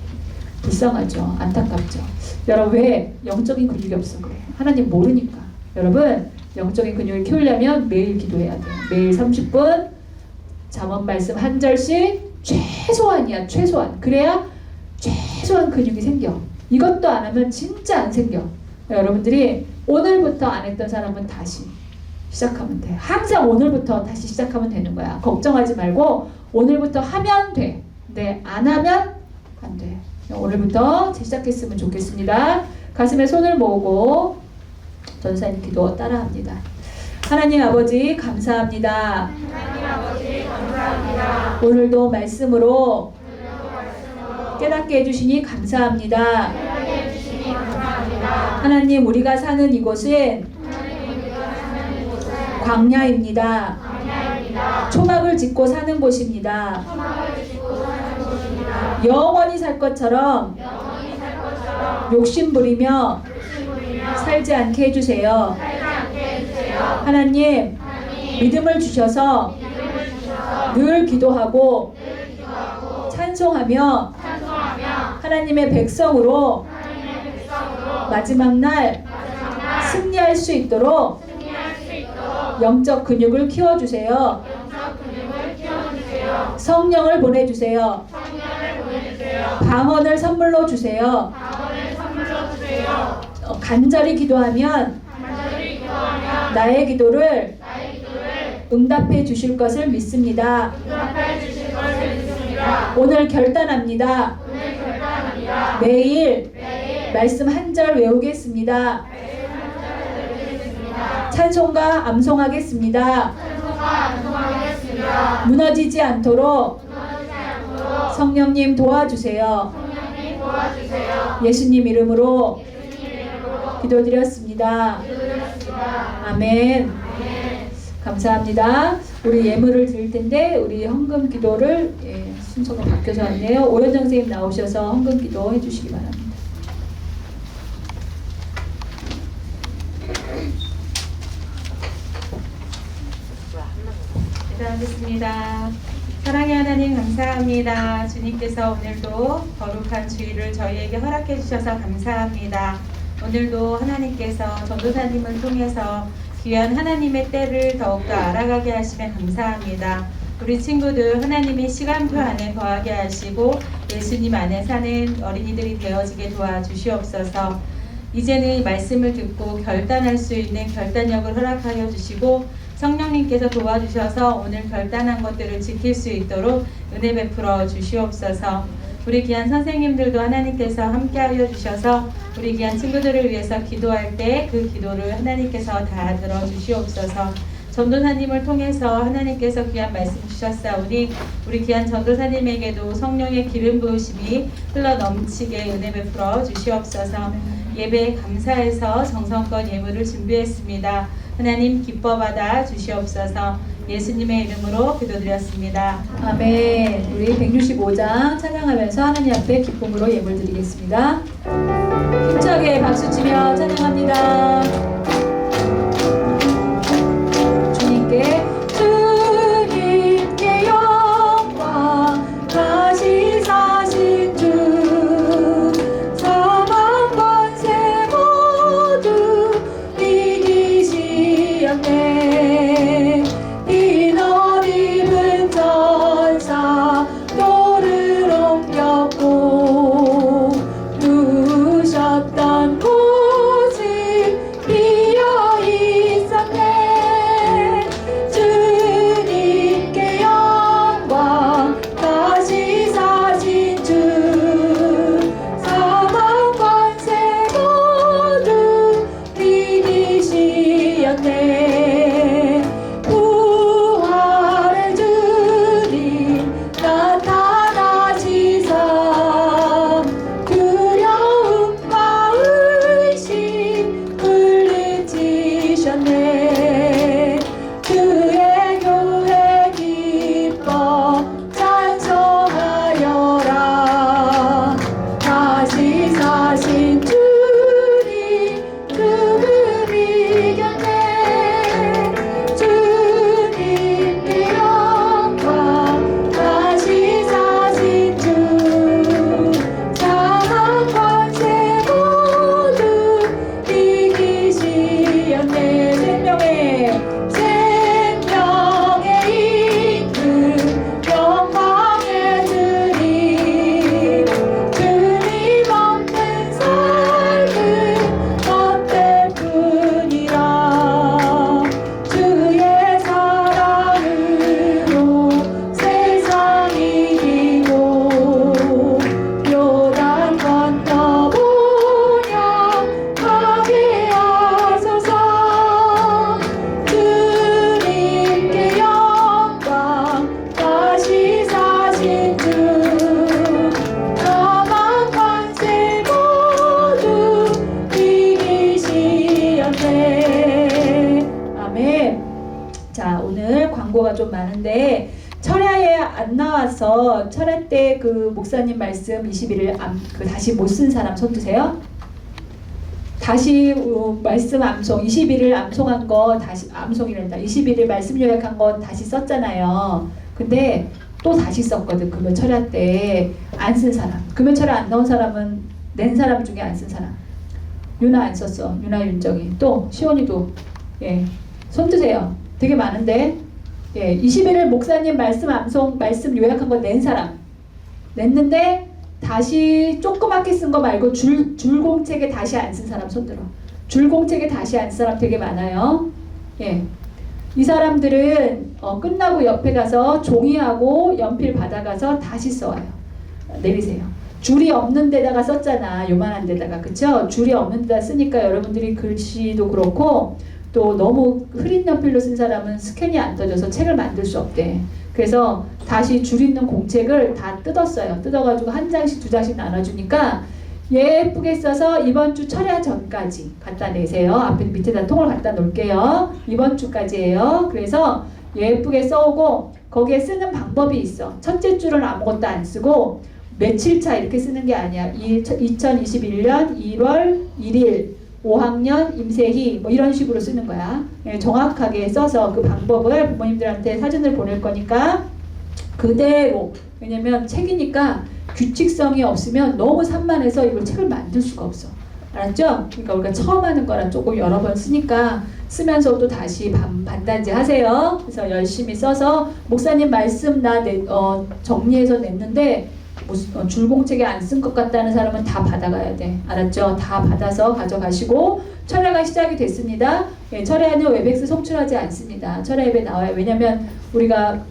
불쌍하죠. 안타깝죠. 여러분 왜 영적인 근육이 없어 그래? 하나님 모르니까. 여러분 영적인 근육을 키우려면 매일 기도해야 돼요. 매일 30분 잠언 말씀 한 절씩 최소한이야. 최소한. 그래야 최소한 근육이 생겨. 이것도 안 하면 진짜 안 생겨. 여러분들이 오늘부터 안 했던 사람은 다시 시작하면 돼. 항상 오늘부터 다시 시작하면 되는 거야. 걱정하지 말고 오늘부터 하면 돼. 네, 안 하면 안 돼. 오늘부터 시작했으면 좋겠습니다. 가슴에 손을 모으고 전사님 기도 따라합니다. 하나님 아버지 감사합니다. 오늘도 말씀으로 깨닫게 해주시니 감사합니다. 하나님 우리가 사는 이곳은 광야입니다. 초막을 짓고 사는 곳입니다. 영원히 살 것처럼 욕심 부리며 살지 않게 해주세요. 하나님 믿음을 주셔서 늘 기도하고 찬송하며 하나님의 백성으로 마지막 날 승리할 수 있도록 영적 근육을 키워주세요. 성령을 보내주세요. 방언을 선물로 주세요. 간절히 기도하면 나의 기도를 응답해 주실 것을 믿습니다. 오늘 결단합니다. 매일 말씀 한 절 외우겠습니다. 찬송가 암송하겠습니다. 무너지지 않도록 성령님 도와주세요. 예수님 이름으로 기도드렸습니다. 아멘. 감사합니다. 우리 예물을 드릴 텐데 우리 헌금 기도를 순서가 바뀌어서 왔네요. 오현정 선생님 나오셔서 헌금 기도 해주시기 바랍니다. 기도하겠습니다. 사랑의 하나님 감사합니다. 주님께서 오늘도 거룩한 주일을 저희에게 허락해 주셔서 감사합니다. 오늘도 하나님께서 전도사님을 통해서 귀한 하나님의 때를 더욱더 알아가게 하시면 감사합니다. 우리 친구들 하나님의 시간표 안에 거하게 하시고 예수님 안에 사는 어린이들이 되어지게 도와주시옵소서. 이제는 이 말씀을 듣고 결단할 수 있는 결단력을 허락하여 주시고 성령님께서 도와주셔서 오늘 결단한 것들을 지킬 수 있도록 은혜 베풀어 주시옵소서. 우리 귀한 선생님들도 하나님께서 함께하여 주셔서 우리 귀한 친구들을 위해서 기도할 때 그 기도를 하나님께서 다 들어주시옵소서. 전도사님을 통해서 하나님께서 귀한 말씀 주셨사오니 우리 귀한 전도사님에게도 성령의 기름 부으심이 흘러 넘치게 은혜 베풀어 주시옵소서. 예배에 감사해서 정성껏 예물을 준비했습니다. 하나님 기뻐 받아 주시옵소서. 예수님의 이름으로 기도드렸습니다. 아멘. 우리 165장 찬양하면서 하나님 앞에 기쁨으로 예물 드리겠습니다. 힘차게 박수 치며 찬양합니다. 주님께 영광 다시 사신 주 사망 권세 모두 이기시었네. 흰옷 입은 전사 돌을 옮겼고 누우셨던 좀 많은데 철야에 안 나와서 철야 때 그 목사님 말씀 21일 다시 못 쓴 사람 손 드세요. 다시 말씀 암송 21일 암송한 거 다시 암송이란다. 21일 말씀 요약한 거 다시 썼잖아요. 근데 또 다시 썼거든. 금요 철야 때 안 쓴 사람. 금요 철야 안 나온 사람은 낸 사람 중에 안 쓴 사람. 유나 안 썼어. 유나 윤정이. 또 시원이도. 예. 손 드세요. 되게 많은데. 예. 21일 목사님 말씀 암송 말씀 요약한 거 낸 사람. 냈는데 다시 조그맣게 쓴 거 말고 줄공책에 다시 안 쓴 사람 손 들어. 줄공책에 다시 안 쓴 사람 되게 많아요. 예. 이 사람들은 끝나고 옆에 가서 종이하고 연필 받아가서 다시 써와요. 내리세요. 줄이 없는 데다가 썼잖아. 요만한 데다가. 그쵸? 줄이 없는 데다 쓰니까 여러분들이 글씨도 그렇고 또 너무 흐린 연필로 쓴 사람은 스캔이 안 떠져서 책을 만들 수 없대. 그래서 다시 줄 있는 공책을 다 뜯었어요. 뜯어가지고 한 장씩 두 장씩 나눠주니까 예쁘게 써서 이번 주 철야 전까지 갖다 내세요. 앞에 밑에다 통을 갖다 놓을게요. 이번 주까지예요. 그래서 예쁘게 써오고 거기에 쓰는 방법이 있어. 첫째 줄은 아무것도 안 쓰고 며칠차 이렇게 쓰는 게 아니야. 2021년 1월 1일 5학년 임세희 뭐 이런 식으로 쓰는 거야. 예, 정확하게 써서 그 방법을 부모님들한테 사진을 보낼 거니까 그대로. 왜냐면 책이니까 규칙성이 없으면 너무 산만해서 이걸 책을 만들 수가 없어. 알았죠? 그러니까 우리가 처음 하는 거랑 조금 여러 번 쓰니까 쓰면서도 다시 반단지 하세요. 그래서 열심히 써서 목사님 말씀 정리해서 냈는데 줄공책에 안 쓴 것 같다는 사람은 다 받아가야 돼. 알았죠? 다 받아서 가져가시고 철야가 시작이 됐습니다. 예, 철야는 웨백스 송출하지 않습니다. 철야 예배 나와요. 왜냐면 우리가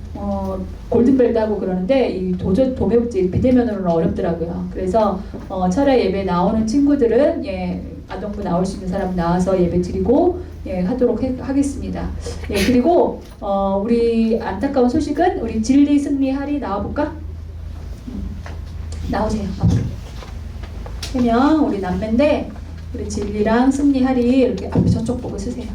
골든벨도 하고 그러는데 이 도매국제 비대면으로는 어렵더라고요. 그래서 철야 예배 나오는 친구들은 예, 아동부 나올 수 있는 사람 나와서 예배 드리고 예, 하도록 하겠습니다. 예, 그리고 우리 안타까운 소식은 우리 진리 승리하리 나와볼까? 나오세요. 앞으로. 3명 우리 남매인데 우리 진리랑 승리하리 이렇게 앞에 저쪽 보고 쓰세요.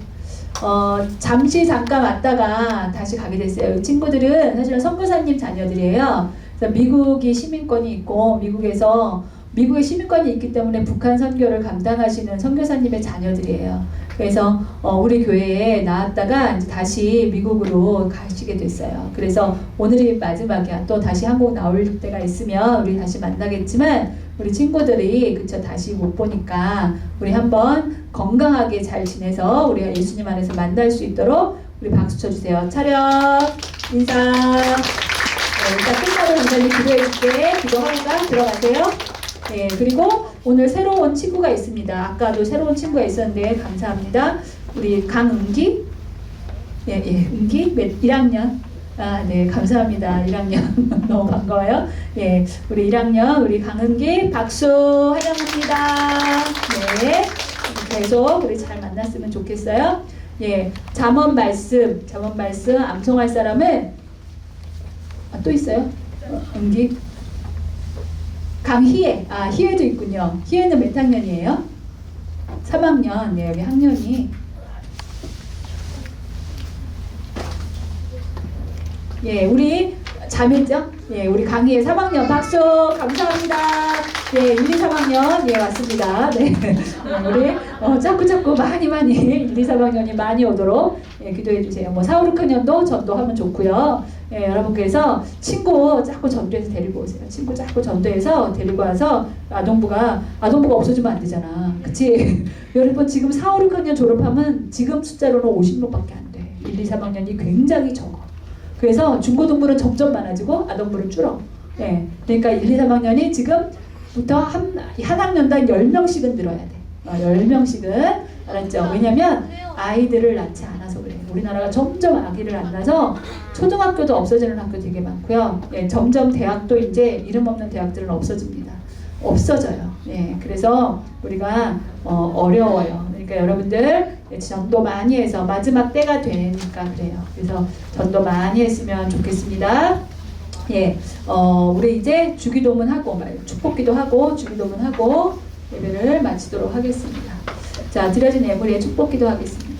잠깐 왔다가 다시 가게 됐어요. 이 친구들은 사실은 선교사님 자녀들이에요. 그래서 미국이 시민권이 있고 미국에 시민권이 있기 때문에 북한 선교를 감당하시는 선교사님의 자녀들이에요. 그래서 우리 교회에 나왔다가 이제 다시 미국으로 가시게 됐어요. 그래서 오늘이 마지막이야. 또 다시 한국 나올 때가 있으면 우리 다시 만나겠지만 우리 친구들이 그쵸 다시 못 보니까 우리 한번 건강하게 잘 지내서 우리가 예수님 안에서 만날 수 있도록 우리 박수 쳐주세요. 차렷 인사. 일단 끝나고 인사님 기도해줄게. 기도하니까 들어가세요. 네, 그리고 오늘 새로운 친구가 있습니다. 아까도 새로운 친구가 있었는데 감사합니다. 우리 강은기, 은기 1학년. 아, 네, 감사합니다. 1학년 너무 반가워요. 예, 우리 1학년 우리 강은기 박수 환영합니다. 네, 계속 우리 잘 만났으면 좋겠어요. 예, 잠언 말씀 암송할 사람은 또 있어요? 은기. 강희애, 희애도 있군요. 희애는 몇 학년이에요? 3학년. 네, 여기 학년이. 예, 우리 자매죠? 예, 우리 강희애 3학년 박수 감사합니다. 예, 1, 2, 3학년 예, 왔습니다. 네, 우리 자꾸 많이 1, 2, 3학년이 많이 오도록 예, 기도해 주세요. 뭐 4, 5, 6학년도 전도하면 좋고요. 예, 여러분께서 친구 자꾸 전도해서 데리고 오세요. 친구 자꾸 전도해서 데리고 와서 아동부가 없어지면 안 되잖아. 그치? 여러분 지금 4, 5, 6학년 졸업하면 지금 숫자로는 50명밖에 안 돼. 1, 2, 3학년이 굉장히 적어. 그래서 중고등부는 점점 많아지고 아동부는 줄어. 예, 그러니까 1, 2, 3학년이 지금부터 한 학년당 10명씩은 늘어야 돼. 10명씩은. 알았죠? 왜냐면 아이들을 낳지 않아서 그래. 우리나라가 점점 아기를 안 낳아서 초등학교도 없어지는 학교 되게 많고요. 예, 점점 대학도 이제 이름 없는 대학들은 없어집니다. 없어져요. 예, 그래서 우리가 어려워요. 그러니까 여러분들 전도 많이 해서 마지막 때가 되니까 그래요. 그래서 전도 많이 했으면 좋겠습니다. 예, 우리 이제 주기도문 하고 축복기도 하고 주기도문 하고 예배를 마치도록 하겠습니다. 자, 드려진 예물에 축복기도 하겠습니다.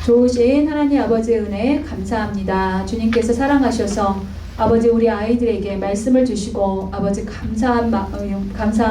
좋으신 하나님 아버지의 은혜 감사합니다. 주님께서 사랑하셔서 아버지 우리 아이들에게 말씀을 주시고 아버지 감사한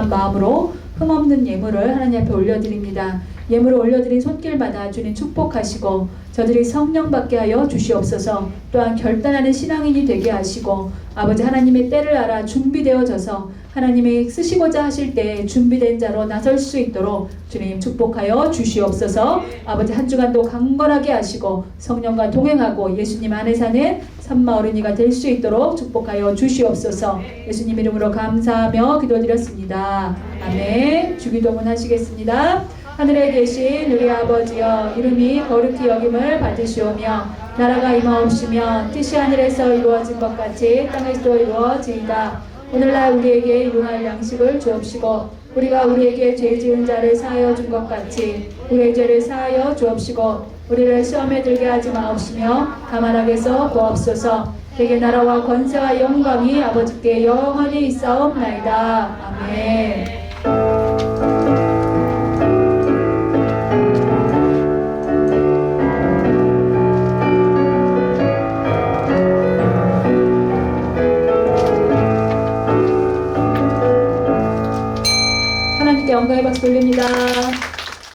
마음으로 흠없는 예물을 하나님 앞에 올려드립니다. 예물을 올려드린 손길마다 주님 축복하시고 저들이 성령 받게 하여 주시옵소서. 또한 결단하는 신앙인이 되게 하시고 아버지 하나님의 때를 알아 준비되어져서 하나님이 쓰시고자 하실 때 준비된 자로 나설 수 있도록 주님 축복하여 주시옵소서. 아버지 한 주간도 강건하게 하시고 성령과 동행하고 예수님 안에 사는 산마 어린이가 될 수 있도록 축복하여 주시옵소서. 예수님 이름으로 감사하며 기도드렸습니다. 아멘. 주기도문 하시겠습니다. 하늘에 계신 우리 아버지여, 이름이 거룩히 여김을 받으시오며 나라가 임하옵시며 뜻이 하늘에서 이루어진 것 같이 땅에서도 이루어지이다. 오늘날 우리에게 일용할 양식을 주옵시고 우리가 우리에게 죄 지은 자를 사하여 준 것 같이 우리의 죄를 사하여 주옵시고 우리를 시험에 들게 하지 마옵시며 다만 악에서 구하옵소서. 대개 나라와 권세와 영광이 아버지께 영원히 있사옵나이다. 아멘. 하나님께 영광의 박수 올립니다.